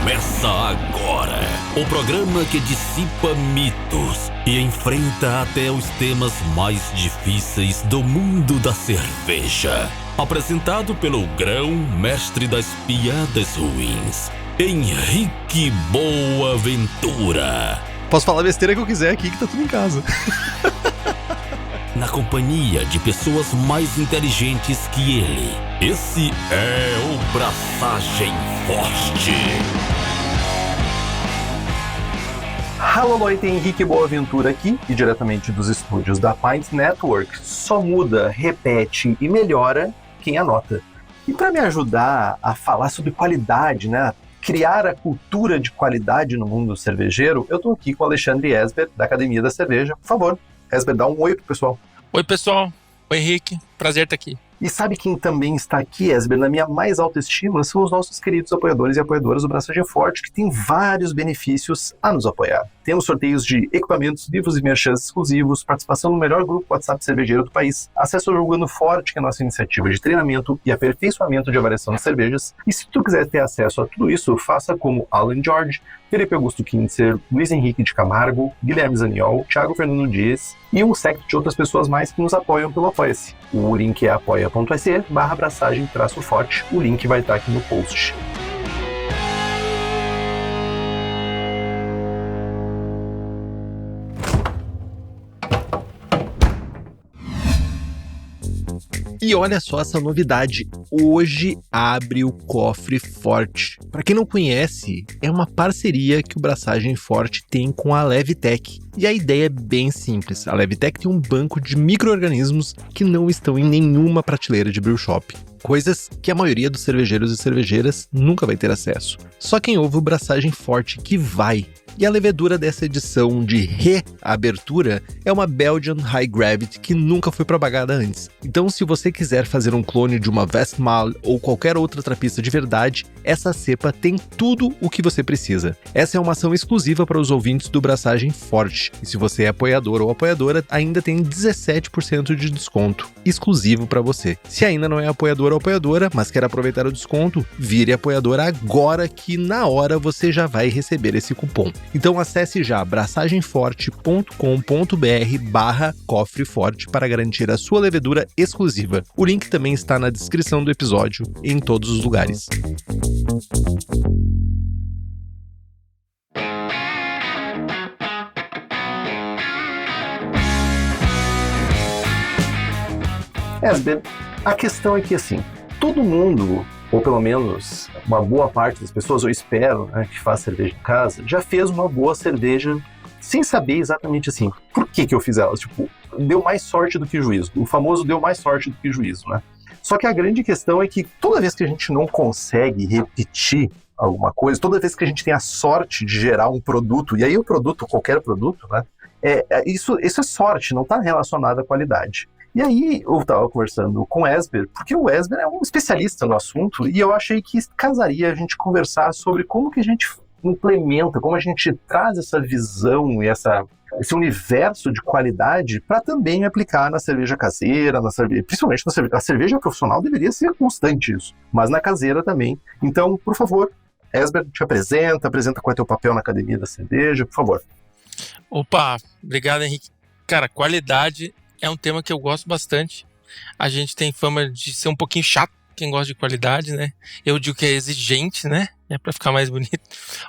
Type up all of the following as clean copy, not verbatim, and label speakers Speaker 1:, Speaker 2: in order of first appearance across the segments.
Speaker 1: Começa agora o programa que dissipa mitos e enfrenta até os temas mais difíceis do mundo da cerveja. Apresentado pelo grão-mestre das piadas ruins, Henrique Boaventura.
Speaker 2: Posso falar a besteira que eu quiser aqui, que tá tudo em casa.
Speaker 1: Na companhia de pessoas mais inteligentes que ele. Esse é o Braçagem Forte.
Speaker 3: Alô, noite, Henrique Boaventura aqui, e diretamente dos estúdios da Pint Network. Só muda, repete e melhora quem anota. E para me ajudar a falar sobre qualidade, né, criar a cultura de qualidade no mundo cervejeiro, eu tô aqui com o Alexandre Esber, da Academia da Cerveja. Por favor, Esber, dá um oi pro pessoal.
Speaker 4: Oi, pessoal. Oi, Henrique. Prazer estar aqui.
Speaker 3: E sabe quem também está aqui, Esber, na minha mais alta estima, são os nossos queridos apoiadores e apoiadoras do Braçagem Forte, que tem vários benefícios a nos apoiar. Temos sorteios de equipamentos, livros e merchans exclusivos, participação no melhor grupo WhatsApp cervejeiro do país, acesso ao Jogando Forte, que é a nossa iniciativa de treinamento e aperfeiçoamento de avaliação de cervejas. E se tu quiser ter acesso a tudo isso, faça como Alan George, Felipe Augusto Kintzer, Luiz Henrique de Camargo, Guilherme Zaniol, Thiago Fernando Dias e um séquito de outras pessoas mais que nos apoiam pelo Apoia-se. O link é apoia.se/braçagem-forte. O link vai estar aqui no post.
Speaker 2: E olha só essa novidade, hoje abre o Cofre Forte. Para quem não conhece, é uma parceria que o Braçagem Forte tem com a Levitec. E a ideia é bem simples, a Levitec tem um banco de micro-organismos que não estão em nenhuma prateleira de brew shop. Coisas que a maioria dos cervejeiros e cervejeiras nunca vai ter acesso. Só quem ouve o Braçagem Forte que vai. E a levedura dessa edição de reabertura é uma Belgian High Gravity que nunca foi propagada antes. Então, se você quiser fazer um clone de uma Westmalle ou qualquer outra trapista de verdade, essa cepa tem tudo o que você precisa. Essa é uma ação exclusiva para os ouvintes do Braçagem Forte. E se você é apoiador ou apoiadora, ainda tem 17% de desconto exclusivo para você. Se ainda não é apoiador ou apoiadora, mas quer aproveitar o desconto, vire apoiador agora que na hora você já vai receber esse cupom. Então acesse já braçagemforte.com.br/cofreforte para garantir a sua levedura exclusiva. O link também está na descrição do episódio e em todos os lugares.
Speaker 3: Esber, a questão é que assim, todo mundo, ou pelo menos uma boa parte das pessoas, eu espero, né, que faz cerveja em casa, já fez uma boa cerveja sem saber exatamente assim, por que eu fiz ela? Tipo, deu mais sorte do que juízo. O famoso deu mais sorte do que juízo, né? Só que a grande questão é que toda vez que a gente não consegue repetir alguma coisa, toda vez que a gente tem a sorte de gerar um produto, e aí o produto, qualquer produto, né? Isso é sorte, não está relacionado à qualidade. E aí eu estava conversando com o Esber, porque o Esber é um especialista no assunto, e eu achei que casaria a gente conversar sobre como que a gente implementa, como a gente traz essa visão e esse universo de qualidade para também aplicar na cerveja caseira, principalmente na cerveja. A cerveja profissional deveria ser constante isso, mas na caseira também. Então, por favor, Esber, te apresenta qual é o teu papel na Academia da Cerveja, por favor.
Speaker 4: Opa, obrigado, Henrique. Cara, qualidade é um tema que eu gosto bastante. A gente tem fama de ser um pouquinho chato, quem gosta de qualidade, né? Eu digo que é exigente, né? É pra ficar mais bonito.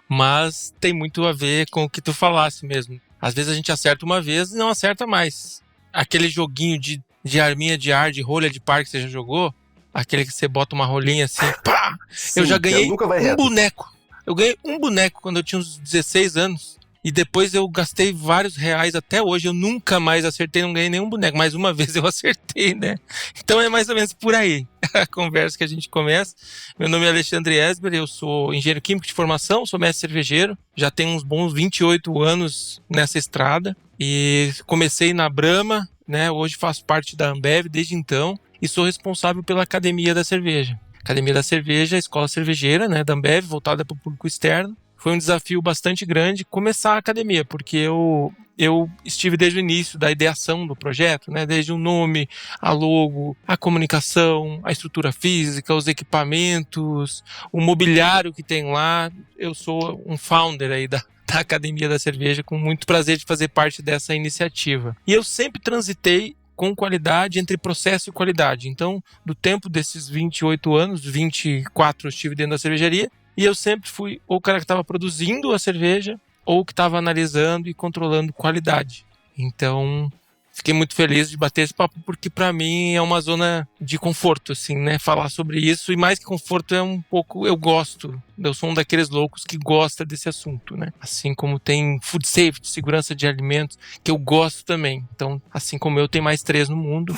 Speaker 4: Mas tem muito a ver com o que tu falasse mesmo. Às vezes a gente acerta uma vez e não acerta mais. Aquele joguinho de arminha de ar, de rolha de par que você já jogou, aquele que você bota uma rolinha assim, pá!
Speaker 3: Sim,
Speaker 4: eu já ganhei
Speaker 3: um
Speaker 4: boneco. Eu ganhei um boneco quando eu tinha uns 16 anos. E depois eu gastei vários reais até hoje. Eu nunca mais acertei, não ganhei nenhum boneco. Mais uma vez eu acertei, né? Então é mais ou menos por aí a conversa que a gente começa. Meu nome é Alexandre Esber, eu sou engenheiro químico de formação, sou mestre cervejeiro. Já tenho uns bons 28 anos nessa estrada. E comecei na Brahma, né? Hoje faço parte da Ambev desde então. E sou responsável pela Academia da Cerveja. Academia da Cerveja, a escola cervejeira, né? Da Ambev, voltada para o público externo. Foi um desafio bastante grande começar a academia, porque eu eu estive desde o início da ideação do projeto, né? Desde o nome, a logo, a comunicação, a estrutura física, os equipamentos, o mobiliário que tem lá. Eu sou um founder aí da Academia da Cerveja, com muito prazer de fazer parte dessa iniciativa. E eu sempre transitei com qualidade entre processo e qualidade. Então, do tempo desses 28 anos, 24 eu estive dentro da cervejaria, e eu sempre fui ou o cara que estava produzindo a cerveja, ou que estava analisando e controlando qualidade. Então, fiquei muito feliz de bater esse papo, porque para mim é uma zona de conforto, assim, né? Falar sobre isso, e mais que conforto é um pouco, eu gosto. Eu sou um daqueles loucos que gosta desse assunto, né? Assim como tem food safety, segurança de alimentos, que eu gosto também. Então, assim como eu, tem mais 3 no mundo.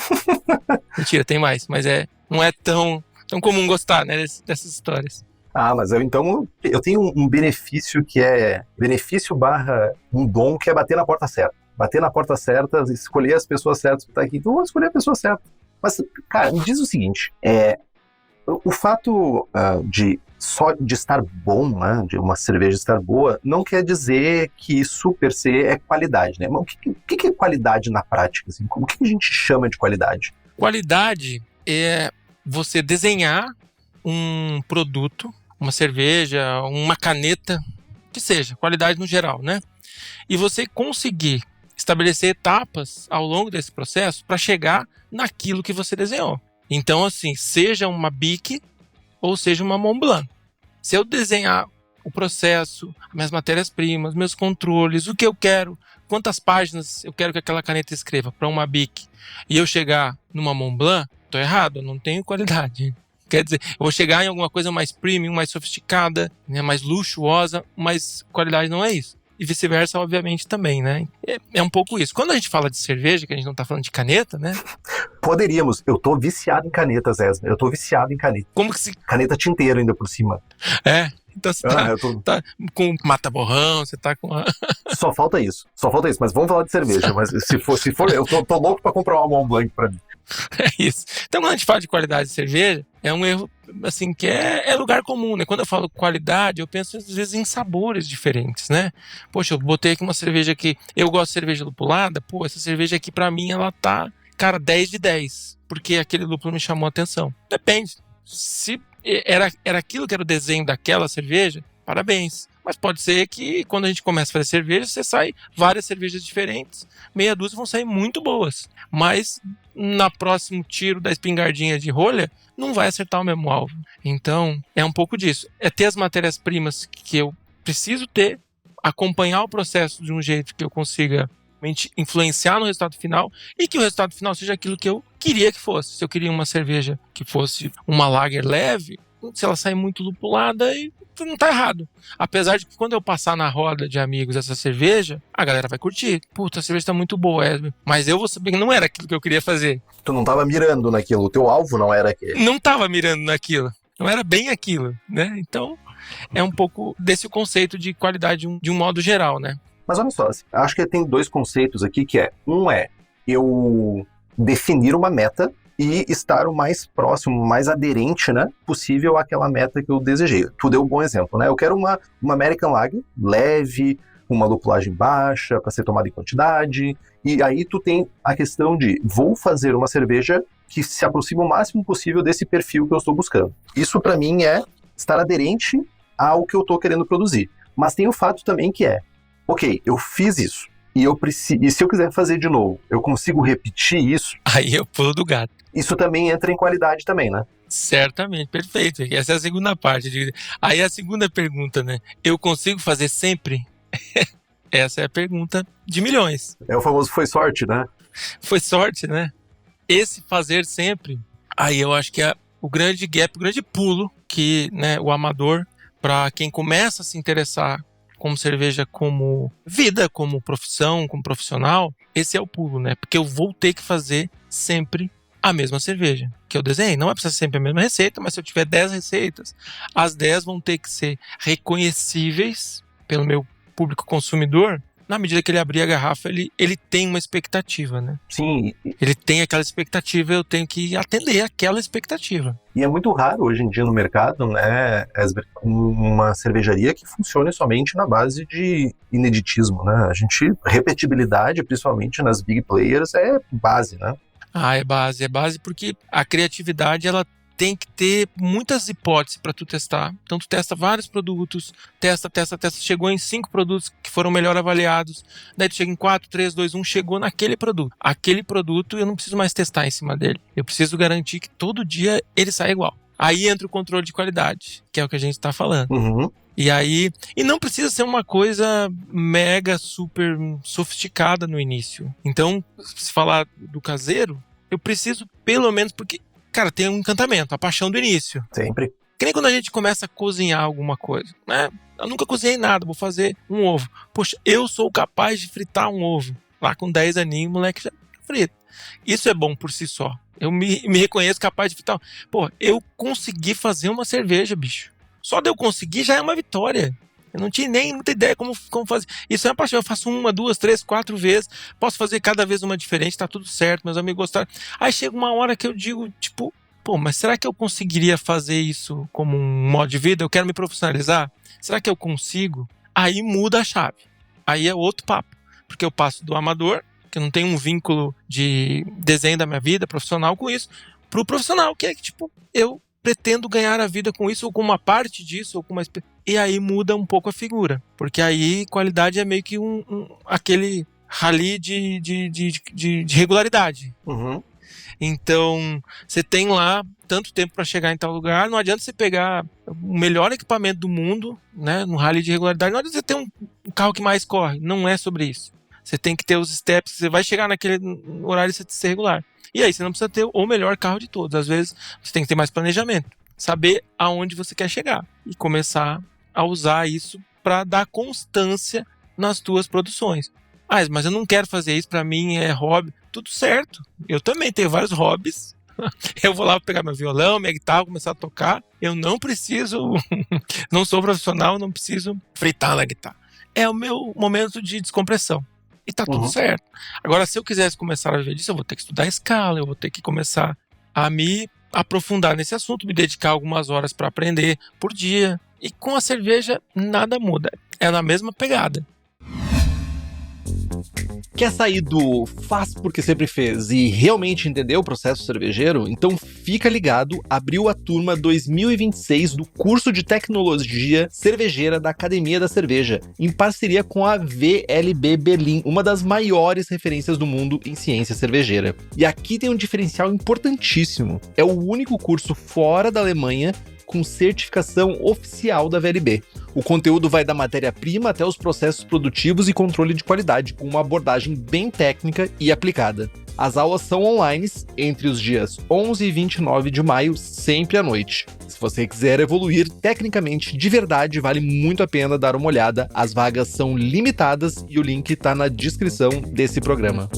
Speaker 4: Mentira, tem mais, mas não é tão comum gostar, né, dessas histórias.
Speaker 3: Mas eu tenho um benefício que é benefício / um dom, que é bater na porta certa. Bater na porta certa, escolher as pessoas certas para estar aqui. Então, eu vou escolher a pessoa certa. Mas, cara, me diz o seguinte, o fato de estar bom, né, de uma cerveja estar boa, não quer dizer que isso per se é qualidade, né? Mas o que é qualidade na prática? Assim? O que a gente chama de qualidade?
Speaker 4: Qualidade é você desenhar um produto, uma cerveja, uma caneta, que seja, qualidade no geral, né? E você conseguir estabelecer etapas ao longo desse processo para chegar naquilo que você desenhou. Então, assim, seja uma Bic ou seja uma Mont Blanc. Se eu desenhar o processo, minhas matérias-primas, meus controles, o que eu quero, quantas páginas eu quero que aquela caneta escreva para uma Bic, e eu chegar numa Mont Blanc, tô errado, eu não tenho qualidade. Quer dizer, eu vou chegar em alguma coisa mais premium, mais sofisticada, né, mais luxuosa, mas qualidade não é isso. E vice-versa, obviamente, também, né? É um pouco isso. Quando a gente fala de cerveja, que a gente não tá falando de caneta, né?
Speaker 3: Poderíamos. Eu tô viciado em canetas, Esma. Eu tô viciado em caneta.
Speaker 4: Como que se...
Speaker 3: Caneta tinteiro ainda por cima.
Speaker 4: Então você tá com mata-borrão, você tá com...
Speaker 3: Só falta isso. Mas vamos falar de cerveja. Mas se for eu tô louco pra comprar uma Mont Blanc pra mim.
Speaker 4: É isso. Então, quando a gente fala de qualidade de cerveja, é um erro, assim, que é lugar comum, né? Quando eu falo qualidade, eu penso, às vezes, em sabores diferentes, né? Poxa, eu botei aqui uma cerveja que... Eu gosto de cerveja lupulada. Pô, essa cerveja aqui, pra mim, ela tá, cara, 10 de 10. Porque aquele lúpulo me chamou a atenção. Depende. Se era aquilo que era o desenho daquela cerveja, parabéns. Mas pode ser que quando a gente começa a fazer cerveja, você sai várias cervejas diferentes, meia dúzia vão sair muito boas. Mas na próximo tiro da espingardinha de rolha, não vai acertar o mesmo alvo. Então, é um pouco disso. É ter as matérias-primas que eu preciso ter, acompanhar o processo de um jeito que eu consiga influenciar no resultado final, e que o resultado final seja aquilo que eu queria que fosse. Se eu queria uma cerveja que fosse uma lager leve, se ela sair muito lupulada, não tá errado. Apesar de que quando eu passar na roda de amigos essa cerveja, a galera vai curtir. Puta, a cerveja tá muito boa, Esme. Mas eu vou saber que não era aquilo que eu queria fazer.
Speaker 3: Tu não tava mirando naquilo, o teu alvo não era aquele.
Speaker 4: Não tava mirando naquilo. Não era bem aquilo, né? Então, é um pouco desse conceito de qualidade de um modo geral, né?
Speaker 3: Mas olha só, acho que tem 2 conceitos aqui, que um é eu definir uma meta e estar o mais próximo, mais aderente, né, possível àquela meta que eu desejei. Tu deu um bom exemplo, né? Eu quero uma American Lager leve, uma lupulagem baixa, para ser tomada em quantidade, e aí tu tem a questão de vou fazer uma cerveja que se aproxima o máximo possível desse perfil que eu estou buscando. Isso para mim é estar aderente ao que eu estou querendo produzir. Mas tem o fato também que ok, eu fiz isso, e se eu quiser fazer de novo, eu consigo repetir isso?
Speaker 4: Aí eu pulo do gato.
Speaker 3: Isso também entra em qualidade também, né?
Speaker 4: Certamente, perfeito. Essa é a segunda parte. Aí a segunda pergunta, né? Eu consigo fazer sempre? Essa é a pergunta de milhões.
Speaker 3: É o famoso foi sorte, né?
Speaker 4: Foi sorte, né? Esse fazer sempre, aí eu acho que é o grande gap, o grande pulo que, né, o amador, para quem começa a se interessar como cerveja, como vida, como profissão, como profissional, esse é o pulo, né? Porque eu vou ter que fazer sempre a mesma cerveja que eu desenhei. Não é preciso sempre a mesma receita, mas se eu tiver 10 receitas, as 10 vão ter que ser reconhecíveis pelo meu público consumidor na medida que ele abrir a garrafa, ele tem uma expectativa, né?
Speaker 3: Sim,
Speaker 4: Ele tem aquela expectativa, eu tenho que atender aquela expectativa.
Speaker 3: e é muito raro hoje em dia no mercado, né, uma cervejaria que funcione somente na base de ineditismo, né? Repetibilidade, principalmente nas big players, é base, né?
Speaker 4: É base porque a criatividade, ela tem que ter muitas hipóteses para tu testar. Então tu testa vários produtos, testa, chegou em 5 produtos que foram melhor avaliados, daí tu chega em 4, 3, 2, 1, chegou naquele produto. Aquele produto eu não preciso mais testar em cima dele. Eu preciso garantir que todo dia ele sai igual. Aí entra o controle de qualidade, que é o que a gente está falando.
Speaker 3: Uhum.
Speaker 4: E não precisa ser uma coisa mega, super sofisticada no início. Então, se falar do caseiro, eu preciso pelo menos, porque, cara, tem um encantamento, a paixão do início.
Speaker 3: Sempre.
Speaker 4: Que nem quando a gente começa a cozinhar alguma coisa, né? Eu nunca cozinhei nada, vou fazer um ovo. Poxa, eu sou capaz de fritar um ovo. Lá com 10 aninhos, o moleque já frita. Isso é bom por si só. Eu me reconheço capaz de fritar. Pô, eu consegui fazer uma cerveja, bicho. Só de eu conseguir já é uma vitória. Eu não tinha nem muita ideia como fazer. Isso é uma paixão. Eu faço 1, 2, 3, 4 vezes. Posso fazer cada vez uma diferente, tá tudo certo, meus amigos gostaram. Aí chega uma hora que eu digo, tipo, pô, mas será que eu conseguiria fazer isso como um modo de vida? Eu quero me profissionalizar? Será que eu consigo? Aí muda a chave. Aí é outro papo. Porque eu passo do amador, que eu não tenho um vínculo de desenho da minha vida profissional com isso, pro profissional, que é que, tipo, eu pretendo ganhar a vida com isso, ou com uma parte disso, ou com uma... E aí muda um pouco a figura. Porque aí qualidade é meio que aquele rally de regularidade.
Speaker 3: Uhum.
Speaker 4: Então, você tem lá tanto tempo para chegar em tal lugar, não adianta você pegar o melhor equipamento do mundo, né, no rally de regularidade, não adianta você ter um carro que mais corre, não é sobre isso. Você tem que ter os steps, você vai chegar naquele horário de ser regular. E aí você não precisa ter o melhor carro de todos, às vezes você tem que ter mais planejamento, saber aonde você quer chegar e começar a usar isso para dar constância nas tuas produções. Mas eu não quero fazer isso, para mim é hobby. Tudo certo, eu também tenho vários hobbies. Eu vou lá pegar meu violão, minha guitarra, começar a tocar. Eu não preciso, não sou profissional, não preciso fritar na guitarra. É o meu momento de descompressão. E tá tudo certo. Agora, se eu quisesse começar a viver disso, eu vou ter que estudar escala, eu vou ter que começar a me aprofundar nesse assunto, me dedicar algumas horas para aprender por dia. E com a cerveja, nada muda. É na mesma pegada.
Speaker 2: Quer sair do faz porque sempre fez e realmente entender o processo cervejeiro? Então fica ligado, abriu a turma 2026 do curso de Tecnologia Cervejeira da Academia da Cerveja, em parceria com a VLB Berlim, uma das maiores referências do mundo em ciência cervejeira. E aqui tem um diferencial importantíssimo, é o único curso fora da Alemanha com certificação oficial da VLB. O conteúdo vai da matéria-prima até os processos produtivos e controle de qualidade, com uma abordagem bem técnica e aplicada. As aulas são online entre os dias 11 e 29 de maio, sempre à noite. Se você quiser evoluir tecnicamente de verdade, vale muito a pena dar uma olhada. As vagas são limitadas e o link está na descrição desse programa.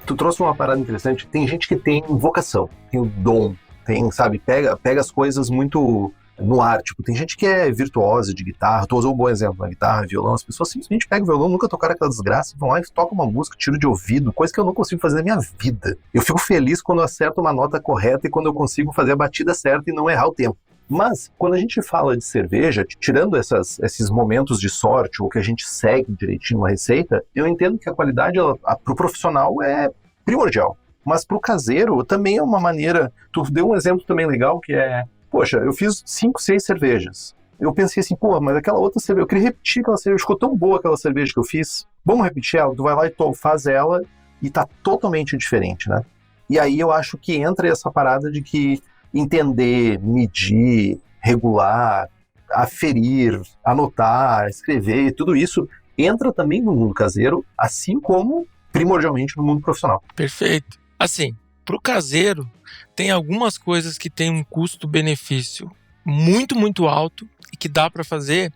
Speaker 3: Tu trouxe uma parada interessante. Tem gente que tem vocação, tem o dom, tem, sabe, pega as coisas muito no ar. Tipo, tem gente que é virtuosa de guitarra. Tu usou um bom exemplo na guitarra, violão. As pessoas simplesmente pegam o violão, nunca tocaram aquela desgraça, vão lá e tocam uma música, tiro de ouvido, coisa que eu não consigo fazer na minha vida. Eu fico feliz quando eu acerto uma nota correta e quando eu consigo fazer a batida certa e não errar o tempo. Mas, quando a gente fala de cerveja, tirando esses momentos de sorte ou que a gente segue direitinho uma receita, eu entendo que a qualidade para o profissional é primordial. Mas para o caseiro também é uma maneira... Tu deu um exemplo também legal que é... Poxa, eu fiz 5, 6 cervejas. Eu pensei assim, pô, mas aquela outra cerveja... Eu queria repetir aquela cerveja, ficou tão boa aquela cerveja que eu fiz. Vamos repetir ela? Tu vai lá e faz ela e tá totalmente diferente, né? E aí eu acho que entra essa parada de que entender, medir, regular, aferir, anotar, escrever, tudo isso entra também no mundo caseiro, assim como primordialmente no mundo profissional.
Speaker 4: Perfeito. Assim, pro caseiro, tem algumas coisas que tem um custo-benefício muito, muito alto e que dá para fazer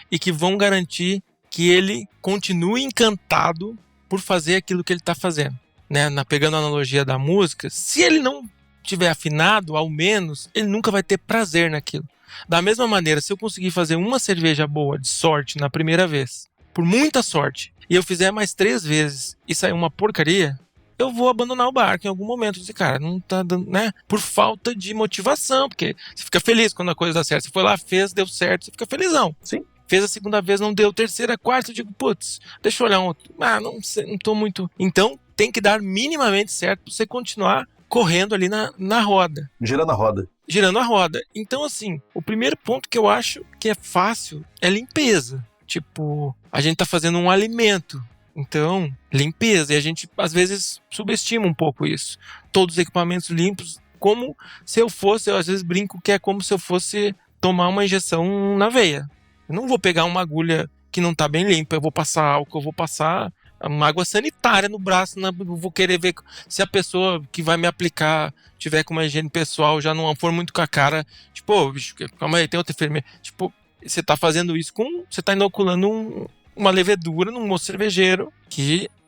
Speaker 4: e que vão garantir que ele continue encantado por fazer aquilo que ele está fazendo. Né? Pegando a analogia da música, se ele não tiver afinado, ao menos, ele nunca vai ter prazer naquilo. Da mesma maneira, se eu conseguir fazer uma cerveja boa de sorte na primeira vez, por muita sorte, e eu fizer mais 3 vezes e sair uma porcaria, eu vou abandonar o barco em algum momento. Dizer, cara, não tá dando, né? Por falta de motivação, porque você fica feliz quando a coisa dá certo. Você foi lá, fez, deu certo, você fica felizão.
Speaker 3: Sim.
Speaker 4: Fez a segunda vez, não deu, terceira, quarta, eu digo, putz, deixa eu olhar um outro. Não sei, não tô muito... Então, tem que dar minimamente certo pra você continuar correndo ali na roda.
Speaker 3: Girando a roda.
Speaker 4: Girando a roda. Então, assim, o primeiro ponto que eu acho que é fácil é limpeza. Tipo, a gente tá fazendo um alimento. Então, limpeza. E a gente, às vezes, subestima um pouco isso. Todos os equipamentos limpos, como se eu às vezes brinco que é como se eu fosse tomar uma injeção na veia. Eu não vou pegar uma agulha que não tá bem limpa, eu vou passar álcool, eu vou passar uma água sanitária no braço, eu vou querer ver se a pessoa que vai me aplicar tiver com uma higiene pessoal, já não for muito com a cara, tipo, ô, bicho, calma aí, tem outra enfermeira. Tipo, você tá fazendo isso você tá inoculando uma levedura num moço cervejeiro,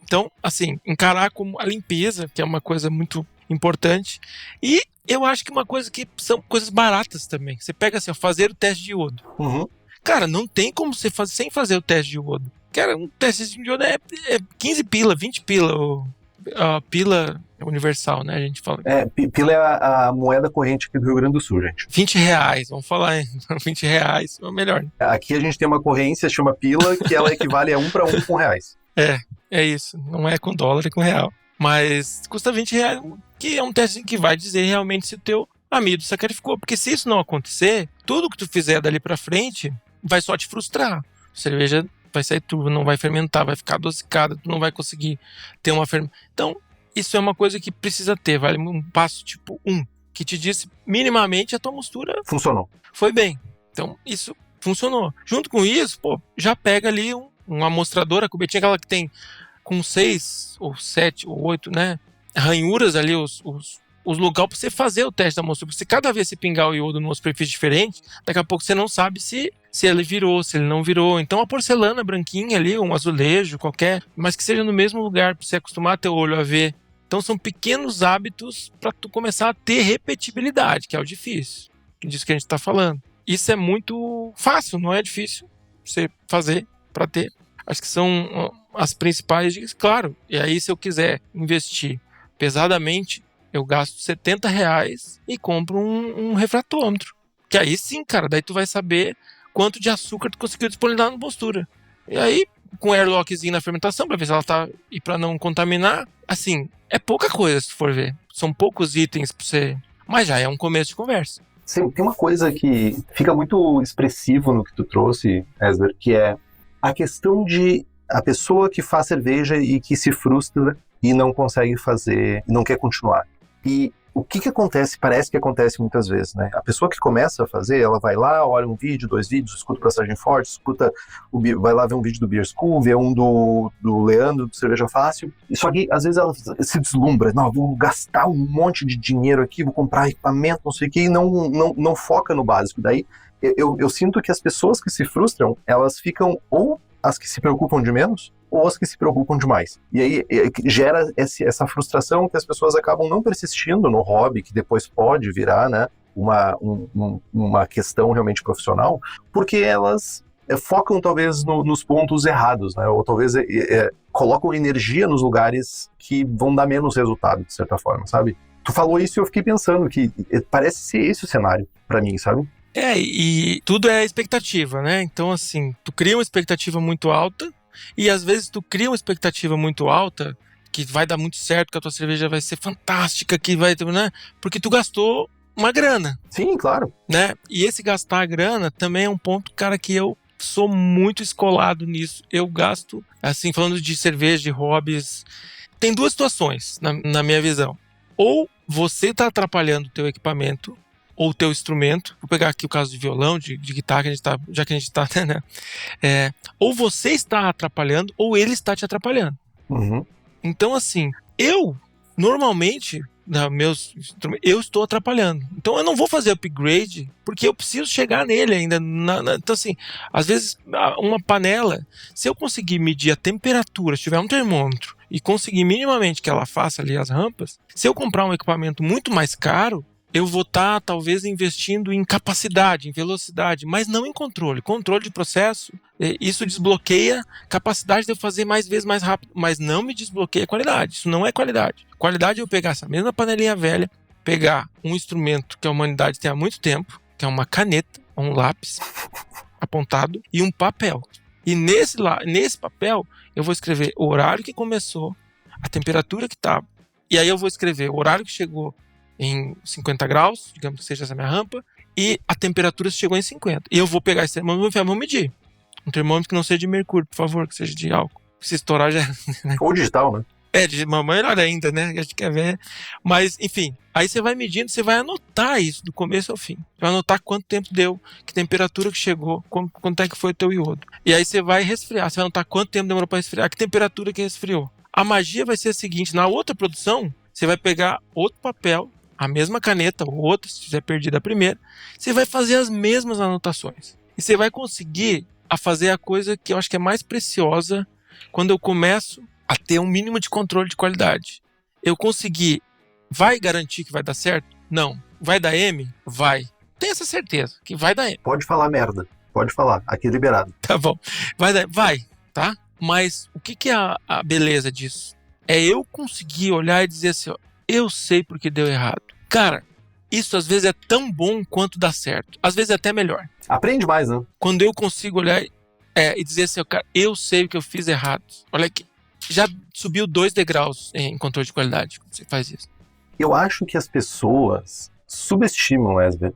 Speaker 4: então, assim, encarar como a limpeza, que é uma coisa muito importante. E eu acho que uma coisa que são coisas baratas também. Você pega assim, fazer o teste de iodo.
Speaker 3: Uhum.
Speaker 4: Cara, não tem como você fazer sem fazer o teste de iodo. Cara, um teste de iodo é 15 pila, 20 pila. A pila universal, né? A gente fala.
Speaker 3: Pila é a moeda corrente aqui do Rio Grande do Sul, gente.
Speaker 4: 20 reais, vamos falar aí. 20 reais, é melhor.
Speaker 3: Aqui a gente tem uma corrência, chama pila, que ela equivale a 1 para 1 com reais.
Speaker 4: É isso. Não é com dólar, é com real. Mas custa 20 reais, que é um teste que vai dizer realmente se o teu amido sacrificou. Porque se isso não acontecer, tudo que tu fizer dali pra frente vai só te frustrar. A cerveja vai sair tudo, não vai fermentar, vai ficar adocicada, tu não vai conseguir ter uma fermentação. Então, isso é uma coisa que precisa ter, vale um passo tipo 1, que te disse minimamente a tua mistura
Speaker 3: funcionou.
Speaker 4: Foi bem. Então, isso funcionou. Junto com isso, já pega ali uma amostradora, a cubetinha, aquela que tem com 6 ou 7 ou 8, né, ranhuras ali, os lugares para você fazer o teste da amostra. Porque se cada vez você pingar o iodo numa superfície diferente, daqui a pouco você não sabe se ele virou, se ele não virou. Então a porcelana branquinha ali, um azulejo qualquer, mas que seja no mesmo lugar para você acostumar teu olho a ver. Então são pequenos hábitos para tu começar a ter repetibilidade, que é o difícil, disso que a gente está falando. Isso é muito fácil, não é difícil você fazer para ter. Acho que são as principais dicas, claro. E aí, se eu quiser investir pesadamente, eu gasto 70 reais e compro um refratômetro. Que aí sim, cara, daí tu vai saber quanto de açúcar tu conseguiu disponibilizar na postura. E aí, com airlockzinho na fermentação, pra ver se ela tá... E pra não contaminar, assim, é pouca coisa, se tu for ver. São poucos itens pra você... Mas já é um começo de conversa.
Speaker 3: Sim, tem uma coisa que fica muito expressivo no que tu trouxe, Esber, que é a questão de a pessoa que faz cerveja e que se frustra e não consegue fazer, não quer continuar. E o que acontece, parece que acontece muitas vezes, né? A pessoa que começa a fazer, ela vai lá, olha um vídeo, 2 vídeos, escuta o Braçagem Forte, vai lá ver um vídeo do Beer School, vê um do Leandro, do Cerveja Fácil, e só que às vezes ela se deslumbra, não, vou gastar um monte de dinheiro aqui, vou comprar equipamento, não sei o que, e não foca no básico. Daí eu sinto que as pessoas que se frustram, elas ficam ou as que se preocupam de menos, ou as que se preocupam demais. E aí gera essa frustração que as pessoas acabam não persistindo no hobby, que depois pode virar, né, uma questão realmente profissional, porque elas focam talvez nos pontos errados, né, ou talvez colocam energia nos lugares que vão dar menos resultado, de certa forma, sabe? Tu falou isso e eu fiquei pensando que parece ser esse o cenário pra mim, sabe?
Speaker 4: E tudo é expectativa, né? Então, assim, tu cria uma expectativa muito alta e às vezes tu cria uma expectativa muito alta que vai dar muito certo, que a tua cerveja vai ser fantástica, que vai, né? Porque tu gastou uma grana.
Speaker 3: Sim, claro.
Speaker 4: Né? E esse gastar a grana também é um ponto, cara, que eu sou muito escolado nisso. Eu gasto, assim, falando de cerveja, de hobbies, tem 2 situações na minha visão. Ou você tá atrapalhando o teu equipamento ou o teu instrumento, vou pegar aqui o caso de violão, de guitarra, já que a gente está, né? Ou você está atrapalhando, ou ele está te atrapalhando.
Speaker 3: Uhum.
Speaker 4: Então, assim, eu, normalmente, eu estou atrapalhando. Então, eu não vou fazer upgrade, porque eu preciso chegar nele ainda. Então, assim, às vezes, uma panela, se eu conseguir medir a temperatura, se tiver um termômetro, e conseguir minimamente que ela faça ali as rampas, se eu comprar um equipamento muito mais caro, eu vou estar talvez investindo em capacidade, em velocidade, mas não em controle. Controle de processo, isso desbloqueia capacidade de eu fazer mais vezes mais rápido, mas não me desbloqueia qualidade. Isso não é qualidade. Qualidade é eu pegar essa mesma panelinha velha, pegar um instrumento que a humanidade tem há muito tempo, que é uma caneta, um lápis apontado e um papel. E nesse papel eu vou escrever o horário que começou, a temperatura que estava, e aí eu vou escrever o horário que chegou em 50 graus, digamos que seja essa minha rampa, e a temperatura chegou em 50. E eu vou pegar esse termômetro e vou medir. Um termômetro que não seja de mercúrio, por favor, que seja de álcool. Se estourar já...
Speaker 3: Ou digital, né?
Speaker 4: De melhor ainda, né? A gente quer ver. Mas, enfim, aí você vai medindo, você vai anotar isso do começo ao fim. Você vai anotar quanto tempo deu, que temperatura que chegou, quanto é que foi o teu iodo. E aí você vai resfriar, você vai anotar quanto tempo demorou para resfriar, que temperatura que resfriou. A magia vai ser a seguinte, na outra produção, você vai pegar outro papel, a mesma caneta, ou outra, se tiver perdido a primeira, você vai fazer as mesmas anotações. E você vai conseguir a fazer a coisa que eu acho que é mais preciosa quando eu começo a ter um mínimo de controle de qualidade. Eu consegui, vai garantir que vai dar certo? Não. Vai dar M? Vai. Tenho essa certeza que vai dar M.
Speaker 3: Pode falar merda. Pode falar. Aqui é liberado.
Speaker 4: Tá bom. Vai, tá? Mas o que é a beleza disso? É eu conseguir olhar e dizer assim, ó, eu sei porque deu errado. Cara, isso às vezes é tão bom quanto dá certo. Às vezes é até melhor.
Speaker 3: Aprende mais, né?
Speaker 4: Quando eu consigo olhar e dizer assim, ó, cara, eu sei o que eu fiz errado. Olha aqui. Já subiu 2 degraus em controle de qualidade quando você faz isso.
Speaker 3: Eu acho que as pessoas subestimam, Wesley,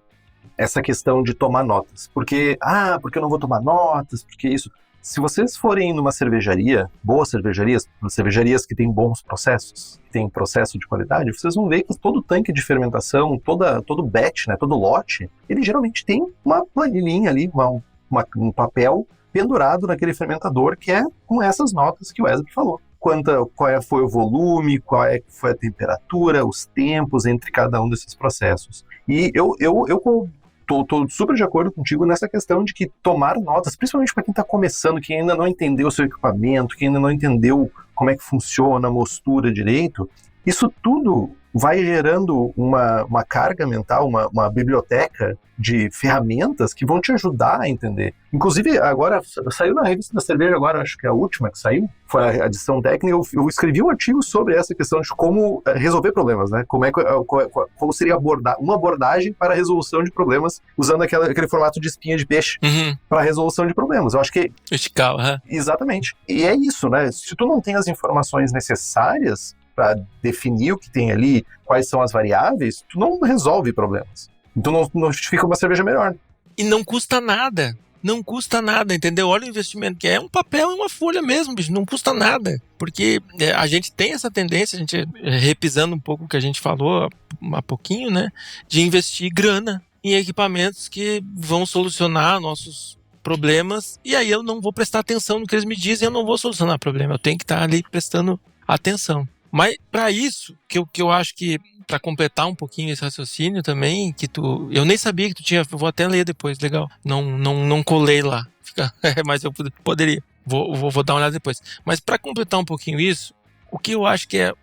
Speaker 3: essa questão de tomar notas. Porque eu não vou tomar notas, porque isso... Se vocês forem numa cervejaria, boas cervejarias que têm bons processos, que têm processo de qualidade, vocês vão ver que todo tanque de fermentação, todo batch, né, todo lote, ele geralmente tem uma planilhinha ali, um papel pendurado naquele fermentador que é com essas notas que o Wesley falou. Qual foi o volume, foi a temperatura, os tempos entre cada um desses processos. E eu Tô super de acordo contigo nessa questão de que tomar notas, principalmente para quem está começando, quem ainda não entendeu o seu equipamento, quem ainda não entendeu como é que funciona a mostura direito, isso tudo vai gerando uma carga mental, uma biblioteca de ferramentas que vão te ajudar a entender. Inclusive, agora, saiu na revista da cerveja, agora acho que é a última que saiu, foi a edição técnica, eu escrevi um artigo sobre essa questão de como resolver problemas, né? Como seria uma abordagem para a resolução de problemas, usando aquele formato de espinha de peixe para a resolução de problemas. Eu acho que...
Speaker 4: Vertical,
Speaker 3: Exatamente. E é isso, né? Se tu não tem as informações necessárias para definir o que tem ali, quais são as variáveis, tu não resolve problemas. Então não justifica uma cerveja melhor.
Speaker 4: E não custa nada. Não custa nada, entendeu? Olha o investimento que é um papel e uma folha mesmo, bicho. Não custa nada. Porque a gente tem essa tendência, a gente repisando um pouco o que a gente falou há pouquinho, né? De investir grana em equipamentos que vão solucionar nossos problemas. E aí eu não vou prestar atenção no que eles me dizem, eu não vou solucionar o problema. Eu tenho que estar ali prestando atenção. Mas para isso, que eu acho que, para completar um pouquinho esse raciocínio também, eu nem sabia que tu tinha, vou até ler depois, legal, não colei lá, mas eu poderia, vou dar uma olhada depois. Mas para completar um pouquinho isso, o que eu acho que é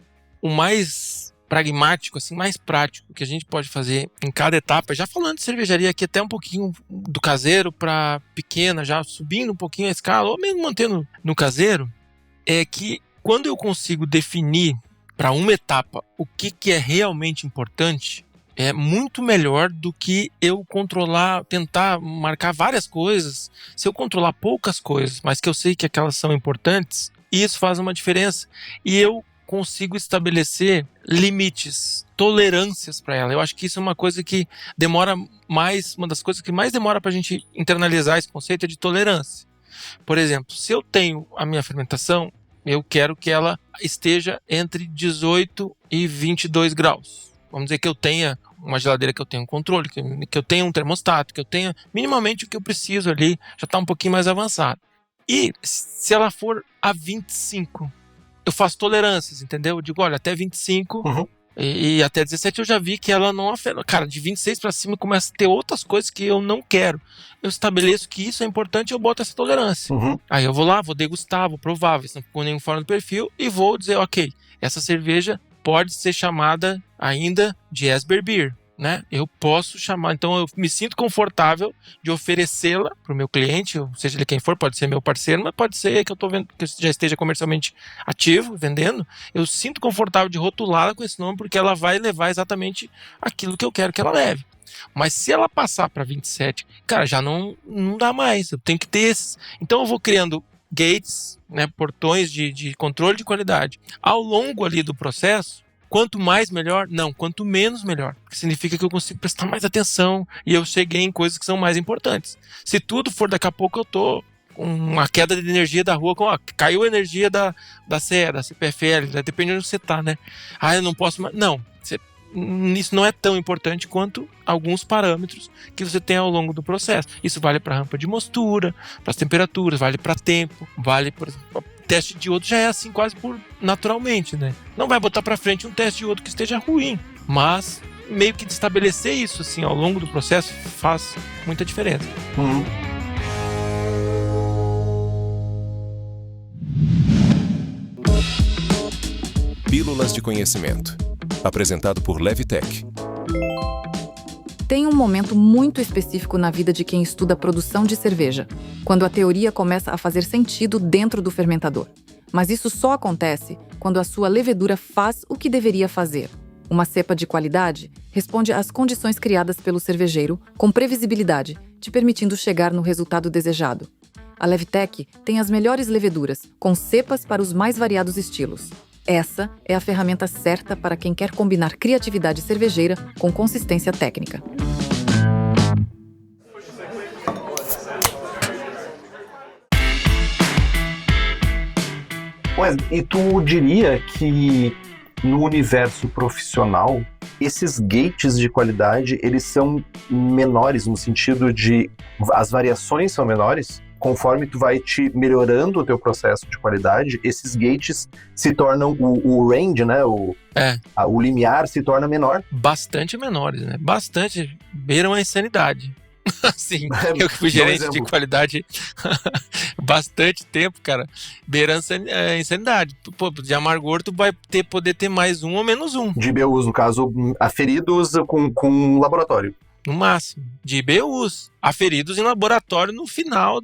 Speaker 4: o mais pragmático, assim, mais prático que a gente pode fazer em cada etapa, já falando de cervejaria aqui até um pouquinho do caseiro para pequena, já subindo um pouquinho a escala, ou mesmo mantendo no caseiro, é que quando eu consigo definir para uma etapa o que é realmente importante, é muito melhor do que eu tentar marcar várias coisas. Se eu controlar poucas coisas, mas que eu sei que aquelas são importantes, isso faz uma diferença. E eu consigo estabelecer limites, tolerâncias para ela. Eu acho que isso é uma coisa que demora mais, uma das coisas que mais demora para a gente internalizar esse conceito é de tolerância. Por exemplo, se eu tenho a minha fermentação, eu quero que ela esteja entre 18 e 22 graus. Vamos dizer que eu tenha uma geladeira, que eu tenha um controle, que eu tenha um termostato, que eu tenha minimamente o que eu preciso ali, já está um pouquinho mais avançado. E se ela for a 25, eu faço tolerâncias, entendeu? Eu digo, olha, até 25 E até 17 eu já vi que ela não afeta. Cara, de 26 para cima começa a ter outras coisas que eu não quero. Eu estabeleço que isso é importante e eu boto essa tolerância. Aí eu vou lá, vou degustar, vou provar, ver se não ficou nenhum fora do perfil e vou dizer, ok, essa cerveja pode ser chamada ainda de Esber Beer, né? Eu posso chamar, então eu me sinto confortável de oferecê-la para o meu cliente, ou seja ele quem for, pode ser meu parceiro, mas pode ser que eu tô vendo, que eu já esteja comercialmente ativo, vendendo. Eu sinto confortável de rotulá-la com esse nome porque ela vai levar exatamente aquilo que eu quero que ela leve. Mas se ela passar para 27, cara, já não dá mais. Eu tenho que ter esses. Então eu vou criando gates, né, portões de controle de qualidade ao longo ali do processo. Quanto mais melhor? Não, quanto menos melhor. Porque significa que eu consigo prestar mais atenção e eu cheguei em coisas que são mais importantes. Se tudo for daqui a pouco eu tô com uma queda de energia da rua, caiu a energia da CE, da CPFL, depende de onde você tá, né? Eu não posso mais. Não, isso não é tão importante quanto alguns parâmetros que você tem ao longo do processo. Isso vale para rampa de mostura, para as temperaturas, vale para tempo, vale para teste de iodo, já é assim quase por naturalmente, né? Não vai botar para frente um teste de iodo que esteja ruim, mas meio que de estabelecer isso assim ao longo do processo faz muita diferença.
Speaker 5: Pílulas de Conhecimento, apresentado por Levitec.
Speaker 6: Tem um momento muito específico na vida de quem estuda a produção de cerveja, quando a teoria começa a fazer sentido dentro do fermentador. Mas isso só acontece quando a sua levedura faz o que deveria fazer. Uma cepa de qualidade responde às condições criadas pelo cervejeiro com previsibilidade, te permitindo chegar no resultado desejado. A Levitec tem as melhores leveduras, com cepas para os mais variados estilos. Essa é a ferramenta certa para quem quer combinar criatividade cervejeira com consistência técnica.
Speaker 3: Mas, e tu diria que no universo profissional, esses gates de qualidade, eles são menores no sentido de as variações são menores? Conforme tu vai te melhorando o teu processo de qualidade, esses gates se tornam o range, né? O limiar se torna menor.
Speaker 4: Bastante menores, né? Bastante. Beiram a insanidade. Assim, eu que fui gerente de qualidade bastante tempo, cara, beirando a insanidade. Pô, de amargor tu vai poder ter mais um ou menos um.
Speaker 3: De IBUs, no caso, aferidos com laboratório.
Speaker 4: No máximo, de IBUs, aferidos em laboratório no final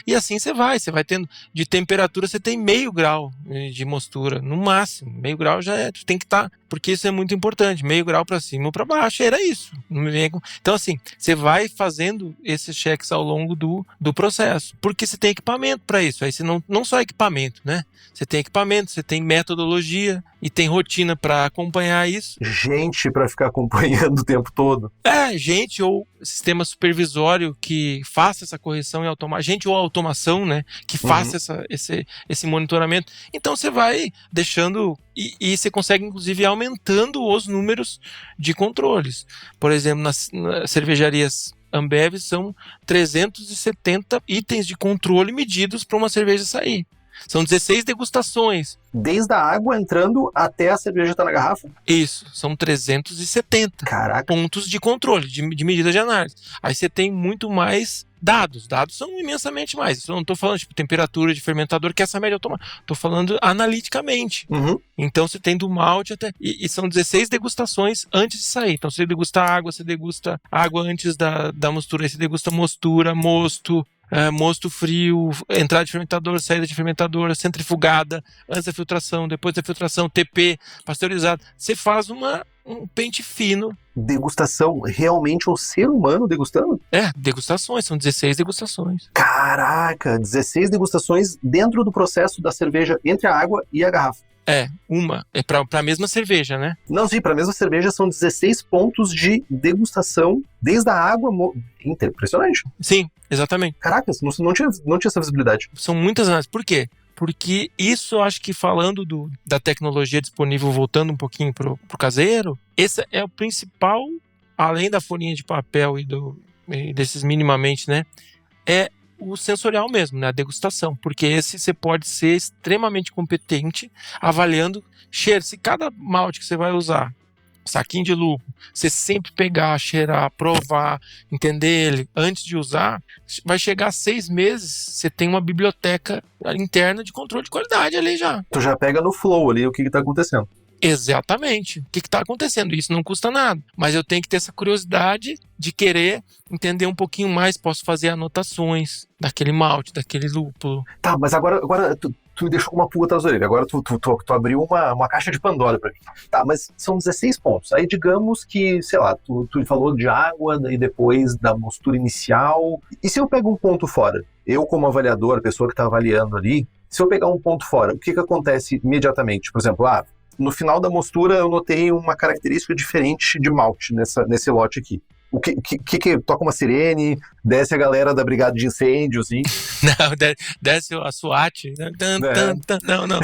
Speaker 4: e assim você vai tendo, de temperatura você tem meio grau de mostura, no máximo, meio grau já tu tem que estar, porque isso é muito importante, meio grau para cima ou para baixo, era isso. Então assim, você vai fazendo esses cheques ao longo do processo, porque você tem equipamento para isso, aí você não só equipamento, né? Você tem equipamento, você tem metodologia e tem rotina para acompanhar isso. Gente
Speaker 3: para ficar acompanhando o tempo todo.
Speaker 4: Gente ou sistema supervisório que faça essa correção e gente ou automação, né, que faça esse monitoramento. Então você vai deixando e você consegue inclusive ir aumentando os números de controles. Por exemplo, nas cervejarias Ambev são 370 itens de controle medidos para uma cerveja sair. São 16 degustações.
Speaker 3: Desde a água entrando até a cerveja estar na garrafa?
Speaker 4: Isso, são 370 pontos de controle, de medida de análise. Aí você tem muito mais dados. Dados são imensamente mais. Eu não estou falando tipo temperatura de fermentador, que é essa média automática. Estou falando analiticamente. Então você tem do malte até... E são 16 degustações antes de sair. Então você degusta água antes da mostura. Aí você degusta mostura, mosto frio, entrada de fermentador, saída de fermentador, centrifugada, antes da filtração, depois da filtração, TP, pasteurizado. Você faz um pente fino.
Speaker 3: Degustação, realmente o ser humano degustando?
Speaker 4: Degustações, são 16 degustações.
Speaker 3: Caraca, 16 degustações dentro do processo da cerveja entre a água e a garrafa.
Speaker 4: É para a mesma cerveja, né?
Speaker 3: Não, sim, para a mesma cerveja são 16 pontos de degustação desde a água. Impressionante.
Speaker 4: Sim, exatamente.
Speaker 3: Caracas, não tinha essa visibilidade.
Speaker 4: São muitas análises. Por quê? Porque isso, eu acho que falando da tecnologia disponível, voltando um pouquinho pro caseiro, esse é o principal, além da folhinha de papel e desses minimamente, né? É o sensorial mesmo, né? A degustação, porque esse você pode ser extremamente competente avaliando cheiro. Se cada malte que você vai usar saquinho de lúpulo, você sempre pegar, cheirar, provar, entender ele antes de usar, vai chegar a 6 meses, você tem uma biblioteca interna de controle de qualidade ali já.
Speaker 3: Tu já pega no flow ali o que tá acontecendo.
Speaker 4: Exatamente. O que está acontecendo? Isso não custa nada. Mas eu tenho que ter essa curiosidade de querer entender um pouquinho mais. Posso fazer anotações daquele malte, daquele lúpulo.
Speaker 3: Tá, mas agora tu me deixou com uma pulga atrás da orelha. Agora tu abriu uma caixa de Pandora pra mim. Tá, mas são 16 pontos. Aí digamos que, sei lá, tu falou de água e depois da mostura inicial. E se eu pego um ponto fora? Eu, como avaliador, a pessoa que tá avaliando ali, se eu pegar um ponto fora, o que acontece imediatamente? Por exemplo, no final da mostura eu notei uma característica diferente de malte nesse lote aqui. O que toca uma sirene, desce a galera da brigada de incêndios e...
Speaker 4: Não, desce a SWAT. Não.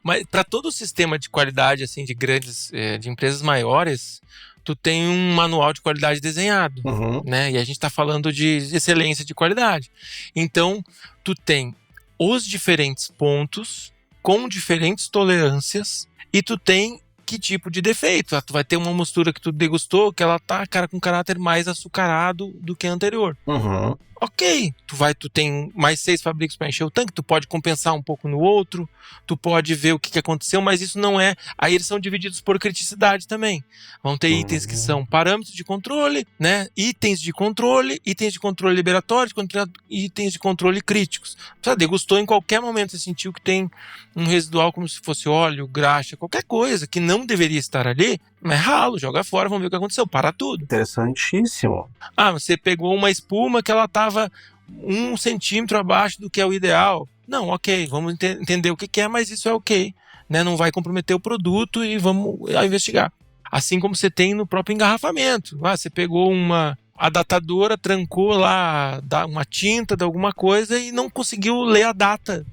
Speaker 4: Mas para todo o sistema de qualidade assim, de grandes, de empresas maiores, tu tem um manual de qualidade desenhado, né? E a gente está falando de excelência de qualidade. Então, tu tem os diferentes pontos com diferentes tolerâncias e tu tem que tipo de defeito. Tu vai ter uma mostura que tu degustou que ela tá, com caráter mais açucarado do que a anterior. Ok, tu tem mais 6 fabricos para encher o tanque, tu pode compensar um pouco no outro, tu pode ver o que aconteceu, mas isso não é... Aí eles são divididos por criticidade também. Vão ter itens que são parâmetros de controle, né? Itens de controle liberatório, itens de controle críticos. Você degustou em qualquer momento, você sentiu que tem um residual como se fosse óleo, graxa, qualquer coisa que não deveria estar ali, mas ralo, joga fora, vamos ver o que aconteceu, para tudo.
Speaker 3: Interessantíssimo.
Speaker 4: Você pegou uma espuma que ela estava 1 centímetro abaixo do que é o ideal. Não, ok, vamos entender o que é, mas isso é ok, né? Não vai comprometer o produto e vamos investigar. Assim como você tem no próprio engarrafamento. Você pegou a datadora, trancou lá uma tinta de alguma coisa e não conseguiu ler a data